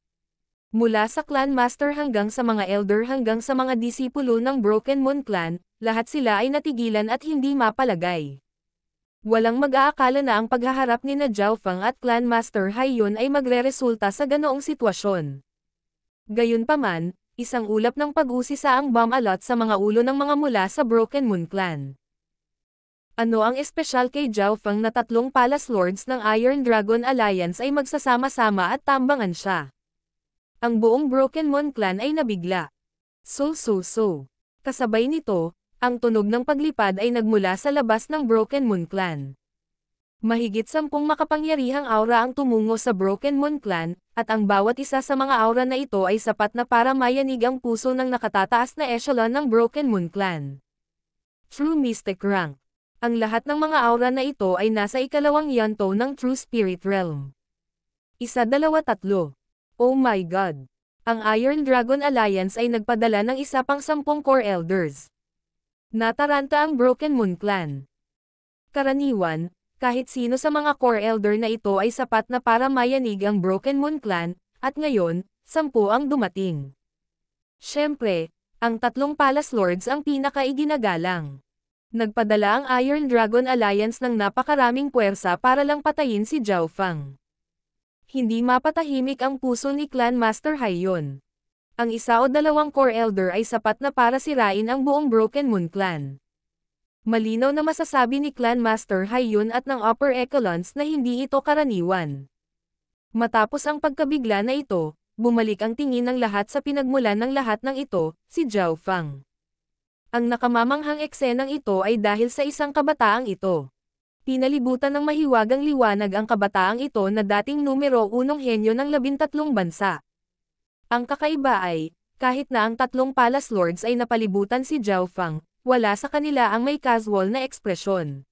Mula sa Clan Master hanggang sa mga Elder hanggang sa mga disipulo ng Broken Moon Clan, lahat sila ay natigilan at hindi mapalagay. Walang mag-aakala na ang paghaharap ni na Zhao Feng at Clan Master Haiyon ay magreresulta sa ganoong sitwasyon. Gayunpaman, isang ulap ng pag-usisa ang bomb alot sa mga ulo ng mga mula sa Broken Moon Clan. Ano ang espesyal kay Zhao Feng na 3 Palace Lords ng Iron Dragon Alliance ay magsasama-sama at tambangan siya? Ang buong Broken Moon Clan ay nabigla. So. Kasabay nito, ang tunog ng paglipad ay nagmula sa labas ng Broken Moon Clan. Mahigit 10 makapangyarihang aura ang tumungo sa Broken Moon Clan, at ang bawat isa sa mga aura na ito ay sapat na para mayanig ang puso ng nakatataas na echelon ng Broken Moon Clan. True Mystic Rank. Ang lahat ng mga aura na ito ay nasa ikalawang yanto ng True Spirit Realm. 1, 2, 3. Oh my God! Ang Iron Dragon Alliance ay nagpadala ng isa pang 10 Core Elders. Nataranta ang Broken Moon Clan. Karaniwan, kahit sino sa mga Core Elder na ito ay sapat na para mayanig ang Broken Moon Clan, at ngayon, 10 ang dumating. Siyempre, ang 3 Palace Lords ang pinaka-iginagalang. Nagpadala ang Iron Dragon Alliance ng napakaraming puwersa para lang patayin si Zhao Feng. Hindi mapatahimik ang puso ni Clan Master Haiyon. Ang 1 o 2 Core Elder ay sapat na para sirain ang buong Broken Moon Clan. Malinaw na masasabi ni Clan Master Haiyon at ng upper echelons na hindi ito karaniwan. Matapos ang pagkabigla na ito, bumalik ang tingin ng lahat sa pinagmulan ng lahat ng ito, si Zhao Feng. Ang nakamamanghang eksenang ito ay dahil sa isang kabataang ito. Pinalibutan ng mahiwagang liwanag ang kabataang ito na dating numero 1 henyo ng 13 bansa. Ang kakaiba ay, kahit na ang 3 Palace Lords ay napalibutan si Zhao Feng, wala sa kanila ang may casual na ekspresyon.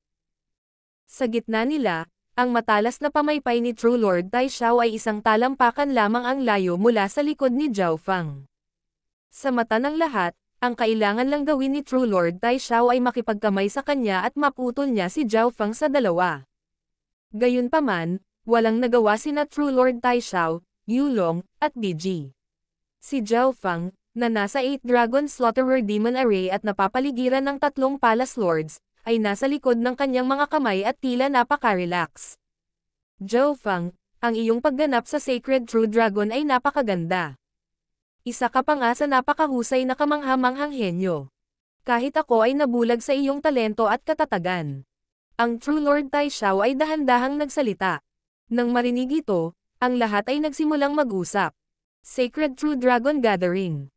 Sa gitna nila, ang matalas na pamaypay ni True Lord Tai Xiao ay isang talampakan lamang ang layo mula sa likod ni Zhao Feng. Sa mata ng lahat, ang kailangan lang gawin ni True Lord Tai Xiao ay makipagkamay sa kanya at maputol niya si Zhao Feng sa dalawa. Gayunpaman, walang nagawa sina True Lord Tai Xiao, Yulong, at BG. Si Zhao Feng, na nasa 8 Dragon Slaughterer Demon Array at napapaligiran ng 3 Palace Lords, ay nasa likod ng kanyang mga kamay at tila napaka-relax. Zhao Feng, Ang iyong pagganap sa Sacred True Dragon ay napakaganda. Isa ka pa nga sa napakahusay na kamangha-manghang henyo. Kahit ako ay nabulag sa iyong talento at katatagan. Ang True Lord Tai Xiao ay dahan-dahang nagsalita. Nang marinig ito, ang lahat ay nagsimulang mag-usap. Sacred True Dragon Gathering.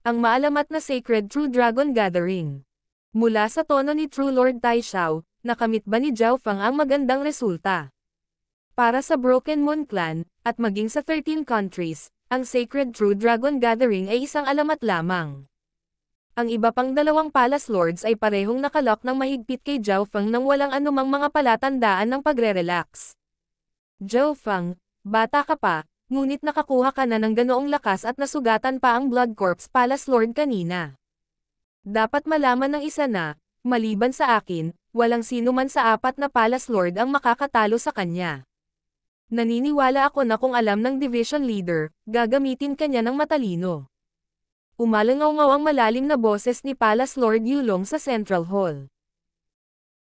Ang maalamat na Sacred True Dragon Gathering. Mula sa tono ni True Lord Tai Xiao, nakamit ba ni Zhao Fang ang magandang resulta? Para sa Broken Moon Clan, at maging sa 13 countries, ang Sacred True Dragon Gathering ay isang alamat lamang. Ang iba pang dalawang Palace Lords ay parehong nakalock ng mahigpit kay Zhao Fang nang walang anumang mga palatandaan ng pagre-relax. Zhao Fang, bata ka pa, ngunit nakakuha ka na ng ganoong lakas at nasugatan pa ang Blood Corps Palace Lord kanina. Dapat malaman ng isa na, maliban sa akin, walang sino man sa 4 na Palace Lord ang makakatalo sa kanya. Naniniwala ako na kung alam ng Division Leader, gagamitin kanya ng matalino. Umalangaw-ngaw ang malalim na boses ni Palace Lord Yulong sa Central Hall.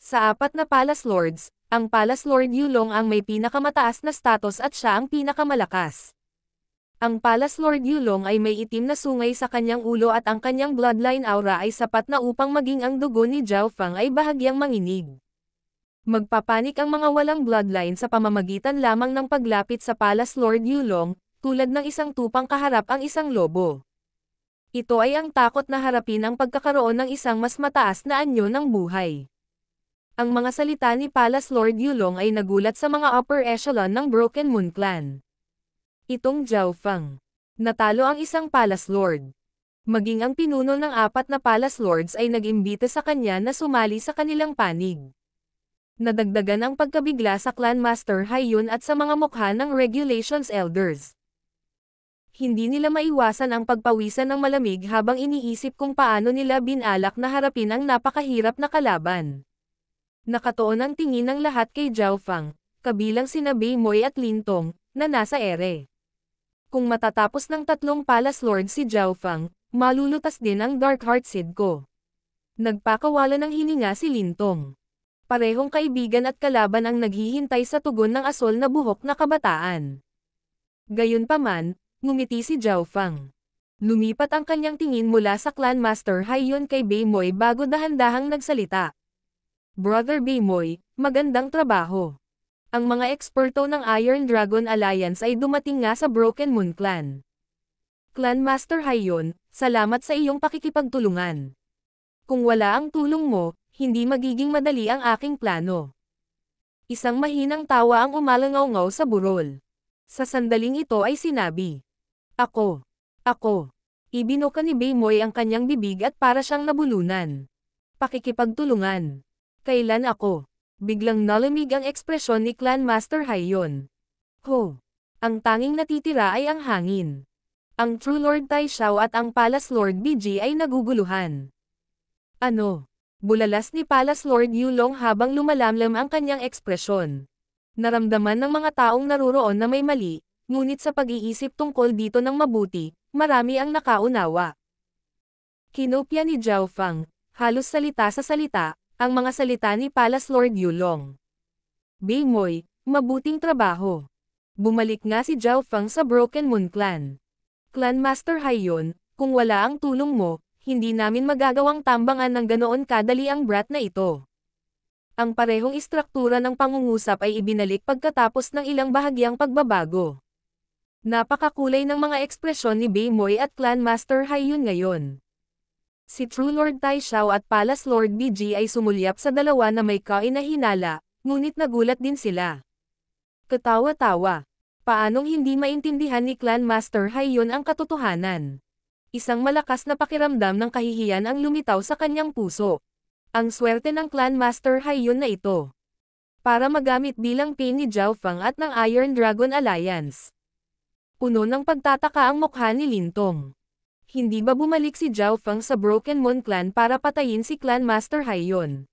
Sa 4 na Palace Lords, ang Palace Lord Yulong ang may pinakamataas na status at siya ang pinakamalakas. Ang Palace Lord Yulong ay may itim na sungay sa kanyang ulo at ang kanyang bloodline aura ay sapat na upang maging ang dugo ni Zhao Fang ay bahagyang manginig. Magpapanik ang mga walang bloodline sa pamamagitan lamang ng paglapit sa Palace Lord Yulong, tulad ng isang tupang kaharap ang isang lobo. Ito ay ang takot na harapin ang pagkakaroon ng isang mas mataas na anyo ng buhay. Ang mga salita ni Palace Lord Yulong ay nagulat sa mga upper echelon ng Broken Moon Clan. Itong Zhao Fang. Natalo ang isang Palace Lord. Maging ang pinuno ng 4 na Palace Lords ay nag-imbita sa kanya na sumali sa kanilang panig. Nadagdagan ang pagkabigla sa Clan Master Haiyun at sa mga mukha ng Regulations Elders. Hindi nila maiwasan ang pagpawisan ng malamig habang iniisip kung paano nila binalak na harapin ang napakahirap na kalaban. Nakatuon ang tingin ng lahat kay Zhao Fang, kabilang sina Beimoy at Lintong, na nasa ere. Kung matatapos ng 3 Palace Lord si Zhao Fang, malulutas din ang Dark Heart Seed ko. Nagpakawala ng hininga si Lintong. Parehong kaibigan at kalaban ang naghihintay sa tugon ng asol na buhok na kabataan. Gayunpaman, ngumiti si Zhao Fang. Lumipat ang kanyang tingin mula sa Clan Master Haiyun kay Beimoy bago dahan-dahang nagsalita. Brother Beimoy, magandang trabaho. Ang mga eksperto ng Iron Dragon Alliance ay dumating nga sa Broken Moon Clan. Clan Master Haiyun, salamat sa iyong pakikipagtulungan. Kung wala ang tulong mo, hindi magiging madali ang aking plano. Isang mahinang tawa ang umalangaw-ngaw sa burol. Sa sandaling ito ay sinabi, Ako. Ibinuka ni Beimoy ang kanyang bibig at para siyang nabulunan. Pakikipagtulungan. Kailan ako? Biglang nalamig ang ekspresyon ni Clan Master Haiyun. Ho! Ang tanging natitira ay ang hangin. Ang True Lord Tai Xiao at ang Palace Lord BG ay naguguluhan. Ano? Bulalas ni Palace Lord Yulong habang lumalamlam ang kanyang ekspresyon. Naramdaman ng mga taong naruroon na may mali, ngunit sa pag-iisip tungkol dito ng mabuti, marami ang nakaunawa. Kinopya ni Zhao Fang, halos salita sa salita, ang mga salita ni Palace Lord Yulong. Beimoy, mabuting trabaho. Bumalik nga si Zhao Fang sa Broken Moon Clan. Clan Master Haiyun, kung wala ang tulong mo, hindi namin magagawang tambangan ng ganoon kadali ang brat na ito. Ang parehong istruktura ng pangungusap ay ibinalik pagkatapos ng ilang bahagyang pagbabago. Napakakulay ng mga ekspresyon ni Beimoy at Clan Master Haiyun ngayon. Si True Lord Tai Xiao at Palace Lord BG ay sumulyap sa dalawa na may kainahinala, ngunit nagulat din sila. Katawa-tawa. Paanong hindi maintindihan ni Clan Master Haiyun ang katotohanan? Isang malakas na pakiramdam ng kahihiyan ang lumitaw sa kanyang puso. Ang swerte ng Clan Master Haiyun na ito. Para magamit bilang pain ni Zhao Fang at ng Iron Dragon Alliance. Puno ng pagtataka ang mukha ni Lintong. Hindi ba bumalik si Zhao Fang sa Broken Moon Clan para patayin si Clan Master Haiyun?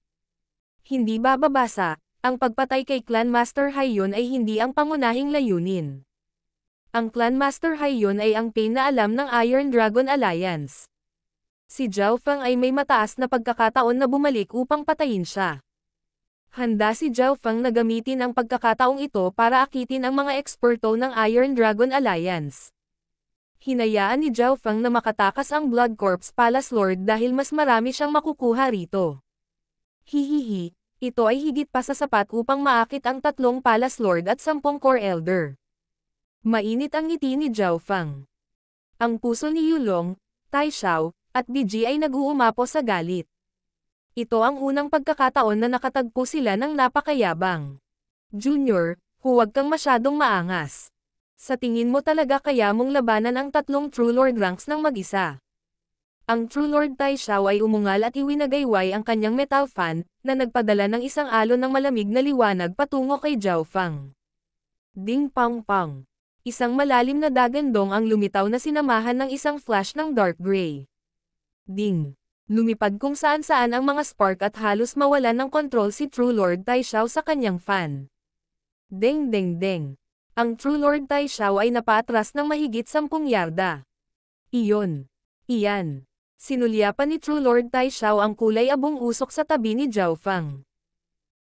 Hindi ba babasa, ang pagpatay kay Clan Master Haiyun ay hindi ang pangunahing layunin. Ang Clan Master Haiyun ay ang pain na alam ng Iron Dragon Alliance. Si Zhao Fang ay may mataas na pagkakataon na bumalik upang patayin siya. Handa si Zhao Feng na gamitin ang pagkakataong ito para akitin ang mga eksperto ng Iron Dragon Alliance. Hinayaan ni Zhao Feng na makatakas ang Blood Corps Palace Lord dahil mas marami siyang makukuha rito. Hihihi, ito ay higit pa sa sapat upang maakit ang 3 Palace Lord at 10 Core Elder. Mainit ang ngiti ni Zhao Feng. Ang puso ni Yulong, Tai Xiao, at BG ay nag-uumapo sa galit. Ito ang unang pagkakataon na nakatagpo sila ng napakayabang. Junior, huwag kang masyadong maangas. Sa tingin mo talaga kaya mong labanan ang 3 True Lord ranks ng mag-isa? Ang True Lord Tai Xiao ay umungal at iwinagayway ang kanyang metal fan, na nagpadala ng isang alon ng malamig na liwanag patungo kay Zhao Feng. Ding pang pang. Isang malalim na dagandong ang lumitaw na sinamahan ng isang flash ng dark gray. Ding. Lumipad kung saan-saan ang mga spark at halos mawalan ng kontrol si True Lord Tai Xiao sa kanyang fan. Deng deng deng. Ang True Lord Tai Xiao ay napaatras ng mahigit 10 yarda. Iyon. Iyan. Sinulyapan ni True Lord Tai Xiao ang kulay abong usok sa tabi ni Zhao Feng.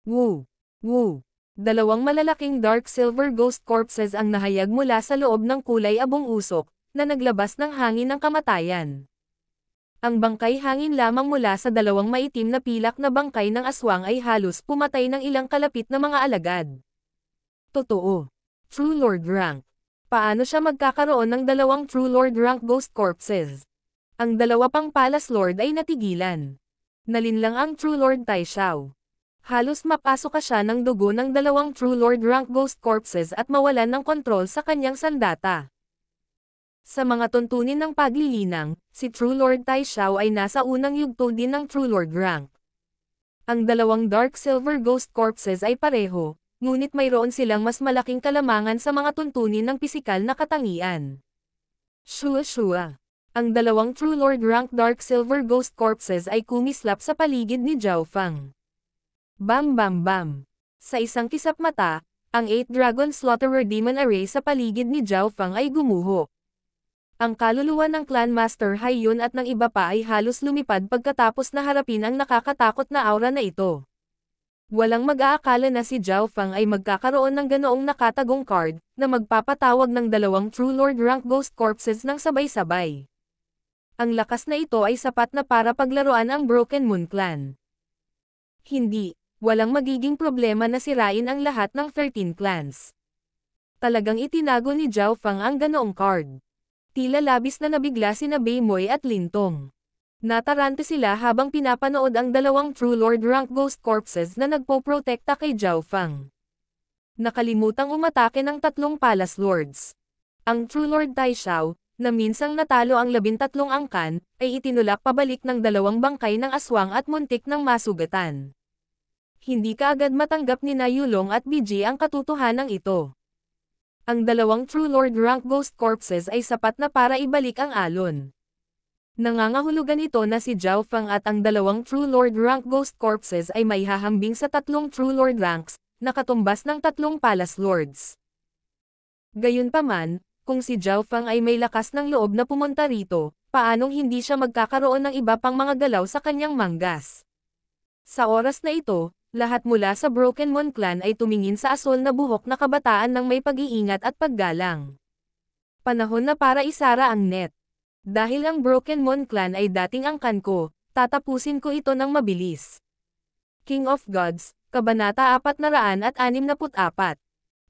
Wu. Wu. 2 malalaking dark silver ghost corpses ang nahayag mula sa loob ng kulay abong usok, na naglabas ng hangin ng kamatayan. Ang bangkay hangin lamang mula sa 2 maitim na pilak na bangkay ng aswang ay halos pumatay ng ilang kalapit na mga alagad. Totoo. True Lord rank. Paano siya magkakaroon ng 2 True Lord rank ghost corpses? Ang 2 pang Palace Lord ay natigilan. Nalinlang ang True Lord Tai Xiao. Halos mapasok siya ng dugo ng 2 True Lord rank ghost corpses at mawalan ng kontrol sa kanyang sandata. Sa mga tuntunin ng paglilinang, si True Lord Tai Xiao ay nasa unang yugto din ng True Lord rank. Ang 2 Dark Silver Ghost Corpses ay pareho, ngunit mayroon silang mas malaking kalamangan sa mga tuntunin ng pisikal na katangian. Shua. Ang 2 True Lord rank Dark Silver Ghost Corpses ay kumislap sa paligid ni Zhao Feng. Bam bam bam. Sa isang kisap mata, ang 8 Dragon Slaughterer Demon Array sa paligid ni Zhao Feng ay gumuho. Ang kaluluwa ng Clan Master Hai Yun at ng iba pa ay halos lumipad pagkatapos na harapin ang nakakatakot na aura na ito. Walang mag-aakala na si Zhao Feng ay magkakaroon ng ganoong nakatagong card, na magpapatawag ng 2 True Lord rank Ghost Corpses ng sabay-sabay. Ang lakas na ito ay sapat na para paglaruan ang Broken Moon Clan. Hindi, walang magiging problema na sirain ang lahat ng 13 clans. Talagang itinago ni Zhao Feng ang ganoong card. Tila labis na nabigla sina Beimoy at Lintong. Natarante sila habang pinapanood ang 2 True Lord rank Ghost Corpses na nagpoprotekta kay Zhao Feng. Nakalimutang umatake ng 3 Palace Lords. Ang True Lord Tai Xiao, na minsang natalo ang 13 angkan, ay itinulak pabalik ng 2 bangkay ng aswang at muntik ng masugatan. Hindi kaagad matanggap ni Yulong at BG ang katotohanan ito. Ang 2 True Lord rank Ghost Corpses ay sapat na para ibalik ang alon. Nangangahulugan ito na si Zhao Feng at ang 2 True Lord rank Ghost Corpses ay may hahambing sa 3 True Lord ranks, na katumbas ng 3 Palace Lords. Gayunpaman, kung si Zhao Feng ay may lakas ng loob na pumunta rito, paanong hindi siya magkakaroon ng iba pang mga galaw sa kanyang manggas? Sa oras na ito, lahat mula sa Broken Moon Clan ay tumingin sa asol na buhok na kabataan ng may pag-iingat at paggalang. Panahon na para isara ang net. Dahil ang Broken Moon Clan ay dating angkan ko, tatapusin ko ito ng mabilis. King of Gods, Kabanata 464.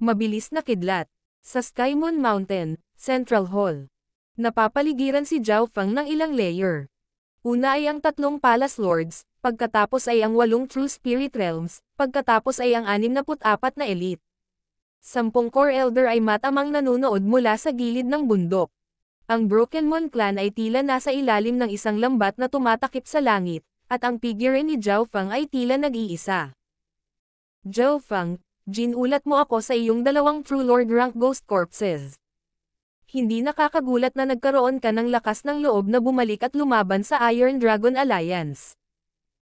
Mabilis na kidlat. Sa Sky Moon Mountain, Central Hall. Napapaligiran si Zhao Feng ng ilang layer. Una ay ang 3 Palace Lords, pagkatapos ay ang 8 True Spirit Realms, pagkatapos ay ang 64 na Elite. 10 Core Elder ay matamang nanunood mula sa gilid ng bundok. Ang Broken Moon Clan ay tila nasa ilalim ng isang lambat na tumatakip sa langit, at ang figure ni Zhao Feng ay tila nag-iisa. Zhao Feng, ginulat mo ako sa iyong 2 True Lord rank Ghost Corpses. Hindi nakakagulat na nagkaroon ka ng lakas ng loob na bumalik at lumaban sa Iron Dragon Alliance.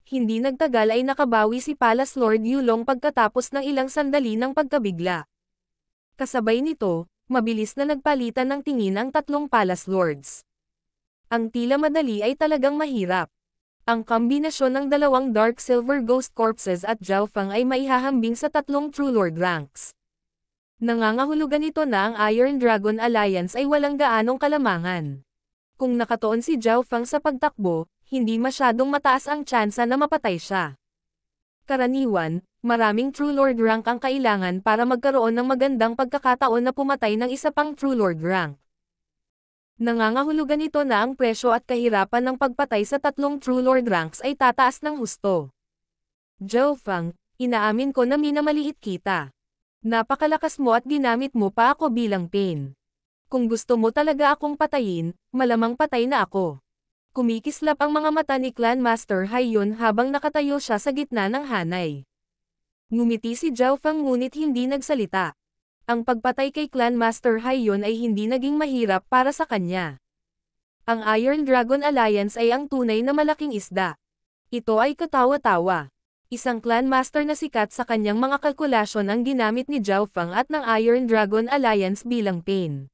Hindi nagtagal ay nakabawi si Palace Lord Yulong pagkatapos ng ilang sandali ng pagkabigla. Kasabay nito, mabilis na nagpalitan ng tingin ang 3 Palace Lords. Ang tila madali ay talagang mahirap. Ang kombinasyon ng dalawang Dark Silver Ghost Corpses at Zhao Fang ay maihahambing sa tatlong True Lord ranks. Nangangahulugan ito na ang Iron Dragon Alliance ay walang gaanong kalamangan. Kung nakatuon si Zhao Fang sa pagtakbo, hindi masyadong mataas ang tsansa na mapatay siya. Karaniwan, maraming True Lord rank ang kailangan para magkaroon ng magandang pagkakataon na pumatay ng isa pang True Lord rank. Nangangahulugan ito na ang presyo at kahirapan ng pagpatay sa tatlong True Lord ranks ay tataas ng husto. Zhao Fang, inaamin ko na minamaliit kita. Napakalakas mo at ginamit mo pa ako bilang pain. Kung gusto mo talaga akong patayin, malamang patay na ako. Kumikislap ang mga mata ni Clan Master Haiyan habang nakatayo siya sa gitna ng hanay. Ngumiti si Zhao Fang ngunit hindi nagsalita. Ang pagpatay kay Clan Master Haiyan ay hindi naging mahirap para sa kanya. Ang Iron Dragon Alliance ay ang tunay na malaking isda. Ito ay katawa-tawa. Isang Clan Master na sikat sa kanyang mga kalkulasyon ang ginamit ni Zhao Fang at ng Iron Dragon Alliance bilang pain.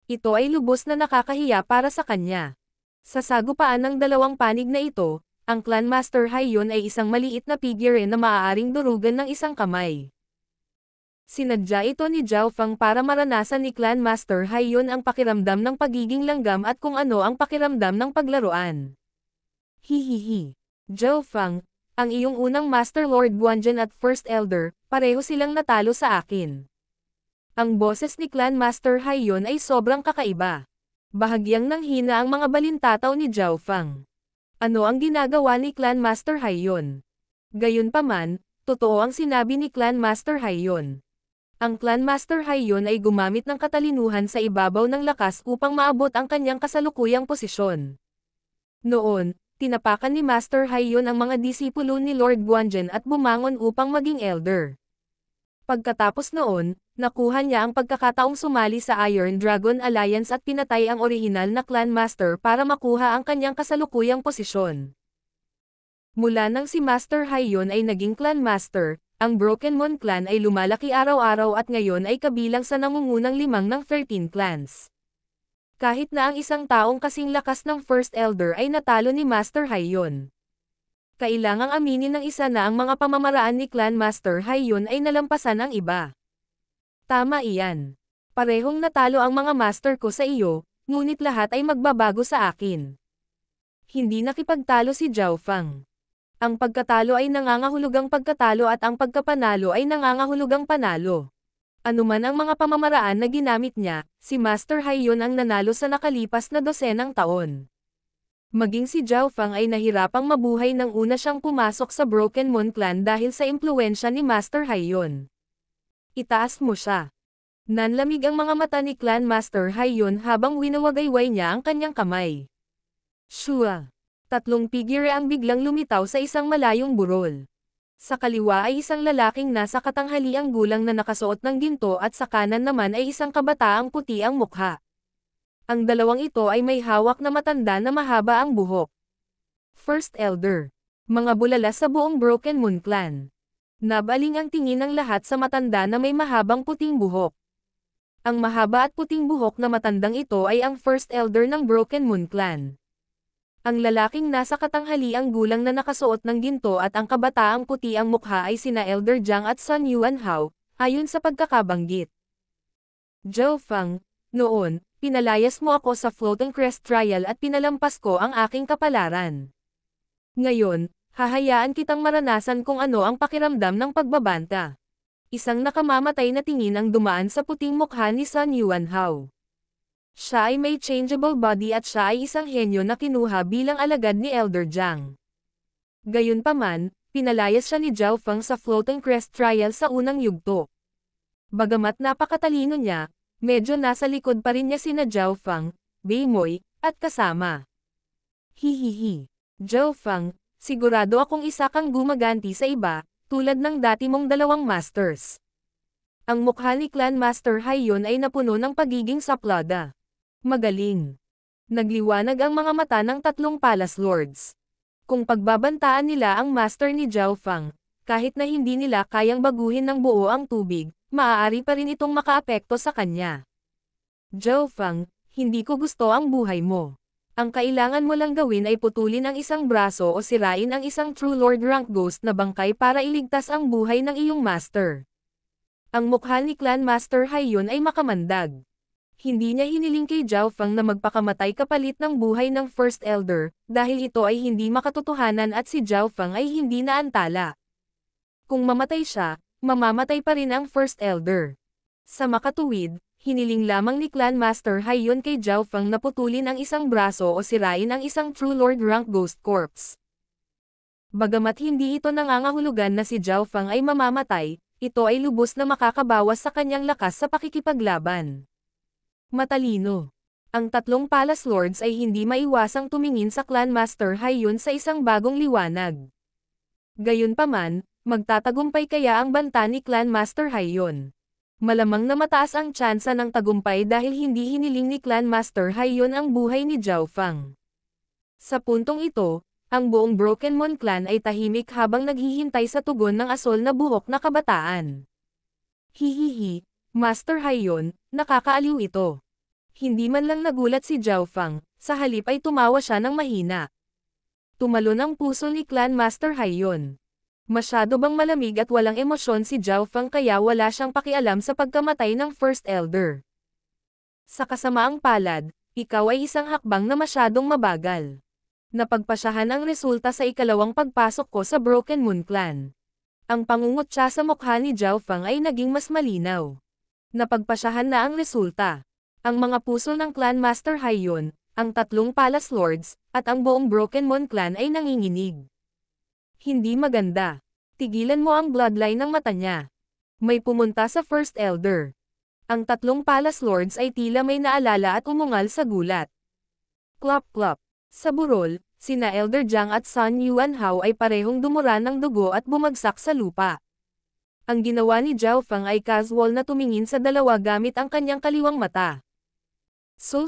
Ito ay lubos na nakakahiya para sa kanya. Sa sagupaan ng dalawang panig na ito, ang Clan Master Haiyan ay isang maliit na figure na maaaring durugan ng isang kamay. Sinadya ito ni Zhao Fang para maranasan ni Clan Master Haiyan ang pakiramdam ng pagiging langgam at kung ano ang pakiramdam ng paglaruan. Hihihi. Zhao Fang, ang iyong unang Master Lord Guanzhen at First Elder, pareho silang natalo sa akin. Ang boses ni Clan Master Haiyan ay sobrang kakaiba. Bahagyang nanghina ang mga balintataw ni Zhao Fang. Ano ang ginagawa ni Clan Master Haiyan? Gayunpaman, totoo ang sinabi ni Clan Master Haiyan. Ang Clan Master Haiyan ay gumamit ng katalinuhan sa ibabaw ng lakas upang maabot ang kanyang kasalukuyang posisyon. Noon, tinapakan ni Master Haiyan ang mga disipulo ni Lord Guanzhen at bumangon upang maging elder. Pagkatapos noon, nakuha niya ang pagkakataong sumali sa Iron Dragon Alliance at pinatay ang orihinal na Clan Master para makuha ang kanyang kasalukuyang posisyon. Mula nang si Master Haiyan ay naging Clan Master, ang Broken Moon Clan ay lumalaki araw-araw at ngayon ay kabilang sa nangungunang 5 ng 13 clans. Kahit na ang isang taong kasing lakas ng First Elder ay natalo ni Master Haiyan. Kailangang aminin ng isa na ang mga pamamaraan ni Clan Master Haiyan ay nalampasan ang iba. Tama iyan. Parehong natalo ang mga master ko sa iyo, ngunit lahat ay magbabago sa akin. Hindi nakipagtalo si Zhao Fang. Ang pagkatalo ay nangangahulugang pagkatalo at ang pagkapanalo ay nangangahulugang panalo. Anuman ang mga pamamaraan na ginamit niya, si Master Haiyan ang nanalo sa nakalipas na 12 taon. Maging si Zhao Fang ay nahirapang mabuhay nang una siyang pumasok sa Broken Moon Clan dahil sa impluwensya ni Master Haiyan. Itaas mo siya. Nanlamig ang mga mata ni Clan Master Haiyan habang winawagayway niya ang kanyang kamay. Shua. Tatlong figure ang biglang lumitaw sa isang malayong burol. Sa kaliwa ay isang lalaking nasa katanghaliang gulang na nakasuot ng ginto at sa kanan naman ay isang kabataang puti ang mukha. Ang dalawang ito ay may hawak na matanda na mahaba ang buhok. First Elder. Mga bulala sa buong Broken Moon Clan. Nabaling ang tingin ng lahat sa matanda na may mahabang puting buhok. Ang mahaba at puting buhok na matandang ito ay ang First Elder ng Broken Moon Clan. Ang lalaking nasa katanghaliang gulang na nakasuot ng ginto at ang kabataang puti ang mukha ay sina Elder Jiang at Sun Yuanhao, ayon sa pagkakabanggit. Zhao Fang, noon, pinalayas mo ako sa Floating Crest Trial at pinalampas ko ang aking kapalaran. Ngayon, hahayaan kitang maranasan kung ano ang pakiramdam ng pagbabanta. Isang nakamamatay na tingin ang dumaan sa puting mukha ni Sun Yuanhao. Siya ay may changeable body at siya ay isang henyo na kinuha bilang alagad ni Elder Jiang. Gayunpaman, pinalayas siya ni Zhao Fang sa Floating Crest Trial sa unang yugto. Bagamat napakatalino niya, medyo nasa likod pa rin niya sina Zhao Fang, Beimoy, at kasama. Hihihi. Zhao Fang, sigurado akong isa kang gumaganti sa iba, tulad ng dati mong dalawang masters. Ang mukha ni Clan Master Haiyan ay napuno ng pagiging saplada. Magaling. Nagliwanag ang mga mata ng tatlong Palace Lords. Kung pagbabantaan nila ang master ni Zhao Fang, kahit na hindi nila kayang baguhin ng buo ang tubig, maaari pa rin itong makaapekto sa kanya. Zhao Fang, hindi ko gusto ang buhay mo. Ang kailangan mo lang gawin ay putulin ang isang braso o sirain ang isang True Lord rank ghost na bangkay para iligtas ang buhay ng iyong master. Ang mukha ni Clan Master Haiyon ay makamandag. Hindi niya hiniling kay Zhao Feng na magpakamatay kapalit ng buhay ng First Elder, dahil ito ay hindi makatotohanan at si Zhao Feng ay hindi naantala. Kung mamatay siya, mamamatay pa rin ang First Elder. Sa makatuwid, hiniling lamang ni Clan Master Haiyon kay Zhao Feng na putulin ang isang braso o sirain ang isang True Lord rank Ghost Corpse. Bagamat hindi ito nangangahulugan na si Zhao Feng ay mamamatay, ito ay lubos na makakabawas sa kanyang lakas sa pakikipaglaban. Matalino. Ang tatlong Palace Lords ay hindi maiwasang tumingin sa Clan Master Haiyon sa isang bagong liwanag. Gayunpaman, magtatagumpay kaya ang banta ni Clan Master Haiyon? Malamang na mataas ang tsansa ng tagumpay dahil hindi hiniling ni Clan Master Haiyon ang buhay ni Zhao Feng. Sa puntong ito, ang buong Broken Moon Clan ay tahimik habang naghihintay sa tugon ng asol na buhok na kabataan. Hihihi, Master Haiyon, nakakaaliw ito. Hindi man lang nagulat si Zhao Feng, sa halip ay tumawa siya ng mahina. Tumalon ang puso ni Clan Master Haiyon. Masyado bang malamig at walang emosyon si Zhao Feng kaya wala siyang pakialam sa pagkamatay ng First Elder. Sa kasamaang palad, ikaw ay isang hakbang na masyadong mabagal. Napagpasyahan ang resulta sa ikalawang pagpasok ko sa Broken Moon Clan. Ang pangungutya sa mukha ni Zhao Feng ay naging mas malinaw. Napagpasyahan na ang resulta. Ang mga puso ng Clan Master Haiyon, ang tatlong Palace Lords, at ang buong Broken Moon Clan ay nanginginig. Hindi maganda. Tigilan mo ang bloodline ng mata niya. May pumunta sa First Elder. Ang tatlong Palace Lords ay tila may naalala at umungal sa gulat. Klop klop. Sa burol, sina Elder Jiang at Sun Yuanhao ay parehong dumura ng dugo at bumagsak sa lupa. Ang ginawa ni Zhao Feng ay casual na tumingin sa dalawa gamit ang kanyang kaliwang mata. So.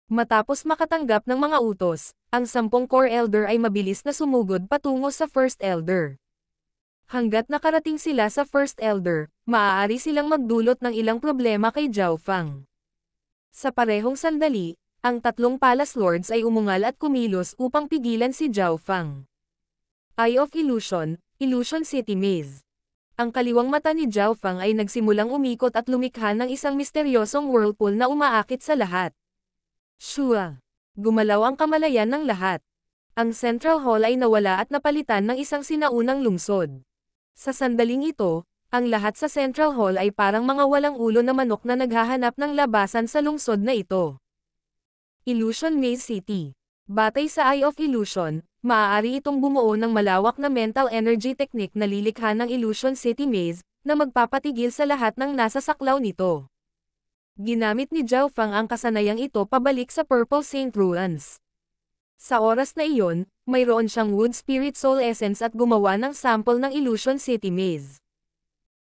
Matapos makatanggap ng mga utos, ang 10 Core Elder ay mabilis na sumugod patungo sa First Elder. Hanggat nakarating sila sa First Elder, maaari silang magdulot ng ilang problema kay Zhao Feng. Sa parehong sandali, ang tatlong Palace Lords ay umungal at kumilos upang pigilan si Zhao Feng. Eye of Illusion, Illusion City Maze. Ang kaliwang mata ni Zhao Feng ay nagsimulang umikot at lumikha ng isang misteryosong whirlpool na umaakit sa lahat. Shua! Gumalaw ang kamalayan ng lahat. Ang Central Hall ay nawala at napalitan ng isang sinaunang lungsod. Sa sandaling ito, ang lahat sa Central Hall ay parang mga walang ulo na manok na naghahanap ng labasan sa lungsod na ito. Illusion Maze City. Batay sa Eye of Illusion, maaari itong bumuo ng malawak na mental energy technique na lilikha ng Illusion City Maze, na magpapatigil sa lahat ng nasa saklaw nito. Ginamit ni Zhao Feng ang kasanayang ito pabalik sa Purple Saint Ruins. Sa oras na iyon, mayroon siyang Wood Spirit Soul Essence at gumawa ng sample ng Illusion City Maze.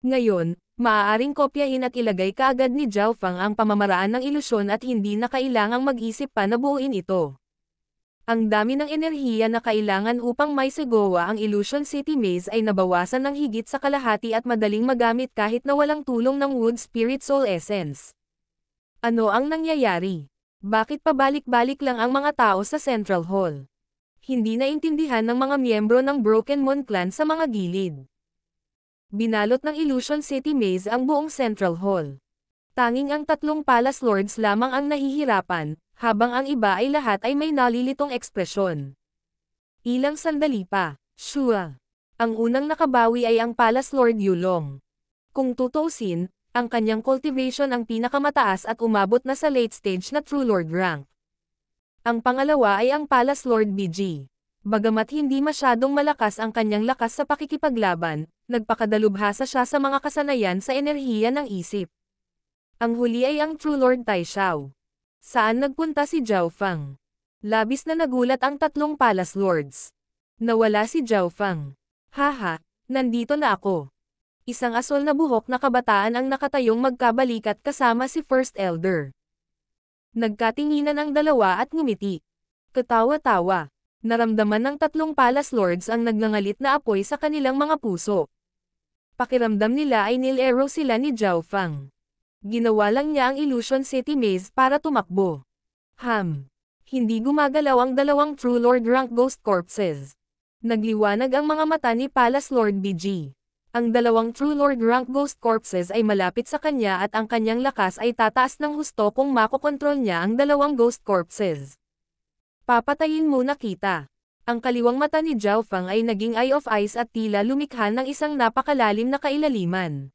Ngayon, maaaring kopyahin at ilagay kaagad ni Zhao Feng ang pamamaraan ng ilusyon at hindi na kailangang mag-isip pa na buuin ito. Ang dami ng enerhiya na kailangan upang maisagawa ang Illusion City Maze ay nabawasan ng higit sa kalahati at madaling magamit kahit na walang tulong ng Wood Spirit Soul Essence. Ano ang nangyayari? Bakit pabalik-balik lang ang mga tao sa Central Hall? Hindi naintindihan ng mga miyembro ng Broken Moon Clan sa mga gilid. Binalot ng Illusion City Maze ang buong Central Hall. Tanging ang tatlong Palace Lords lamang ang nahihirapan, habang ang iba ay lahat ay may nalilitong ekspresyon. Ilang sandali pa, Shua. Ang unang nakabawi ay ang Palace Lord Yulong. Kung tutuusin, ang kanyang cultivation ang pinakamataas at umabot na sa late stage na True Lord rank. Ang pangalawa ay ang Palace Lord BG. Bagamat hindi masyadong malakas ang kanyang lakas sa pakikipaglaban, nagpakadalubhasa siya sa mga kasanayan sa enerhiya ng isip. Ang huli ay ang True Lord Tai Xiao. Saan nagpunta si Zhao Feng? Labis na nagulat ang tatlong Palace Lords. Nawala si Zhao Feng. Haha, nandito na ako. Isang asol na buhok na kabataan ang nakatayong magkabalikat kasama si First Elder. Nagkatinginan ang dalawa at ngumiti. Katawa-tawa. Naramdaman ng tatlong Palace Lords ang nagngangalit na apoy sa kanilang mga puso. Pakiramdam nila ay nil-arrow sila ni Zhao Feng. Ginawa lang niya ang Illusion City Maze para tumakbo. Hindi gumagalaw ang dalawang True Lord rank ghost corpses. Nagliwanag ang mga mata ni Palace Lord BG. Ang dalawang True Lord rank ghost corpses ay malapit sa kanya at ang kanyang lakas ay tataas ng husto kung makokontrol niya ang dalawang ghost corpses. Papatayin muna kita. Ang kaliwang mata ni Zhao Fang ay naging Eye of Ice at tila lumikha ng isang napakalalim na kailaliman.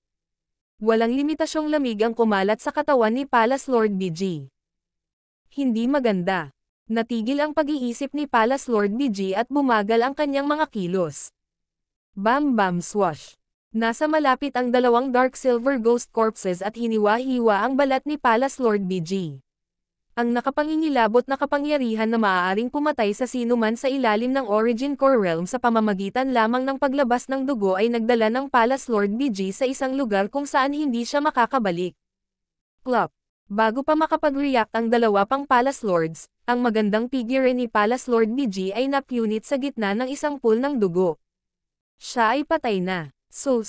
Walang limitasyong lamig ang kumalat sa katawan ni Palace Lord BG. Hindi maganda. Natigil ang pag-iisip ni Palace Lord BG at bumagal ang kanyang mga kilos. Bam bam swash. Nasa malapit ang dalawang dark silver ghost corpses at hiniwa-hiwa ang balat ni Palace Lord BG. Ang nakapangingilabot na kapangyarihan na maaaring pumatay sa sinuman sa ilalim ng Origin Core Realm sa pamamagitan lamang ng paglabas ng dugo ay nagdala ng Palace Lord BG sa isang lugar kung saan hindi siya makakabalik. Plop. Bago pa makapag-react ang dalawa pang Palace Lords, ang magandang figure ni Palace Lord BG ay napunit sa gitna ng isang pool ng dugo. Siya ay patay na. So.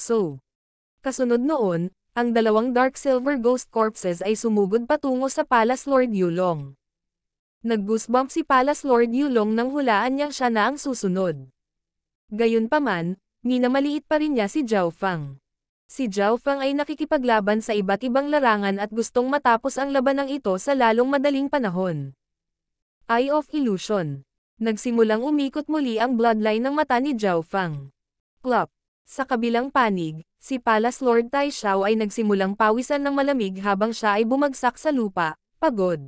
Kasunod noon, ang dalawang dark silver ghost corpses ay sumugod patungo sa Palace Lord Yulong. Nag-goosebump si Palace Lord Yulong nang hulaan niyang siya na ang susunod. Gayunpaman, minamaliit pa rin niya si Zhao Fang. Si Zhao Fang ay nakikipaglaban sa iba't ibang larangan at gustong matapos ang labanang ito sa lalong madaling panahon. Eye of Illusion. Nagsimulang umikot muli ang bloodline ng mata ni Zhao Fang. Plop. Sa kabilang panig, si Palace Lord Tai Xiao ay nagsimulang pawisan ng malamig habang siya ay bumagsak sa lupa, pagod.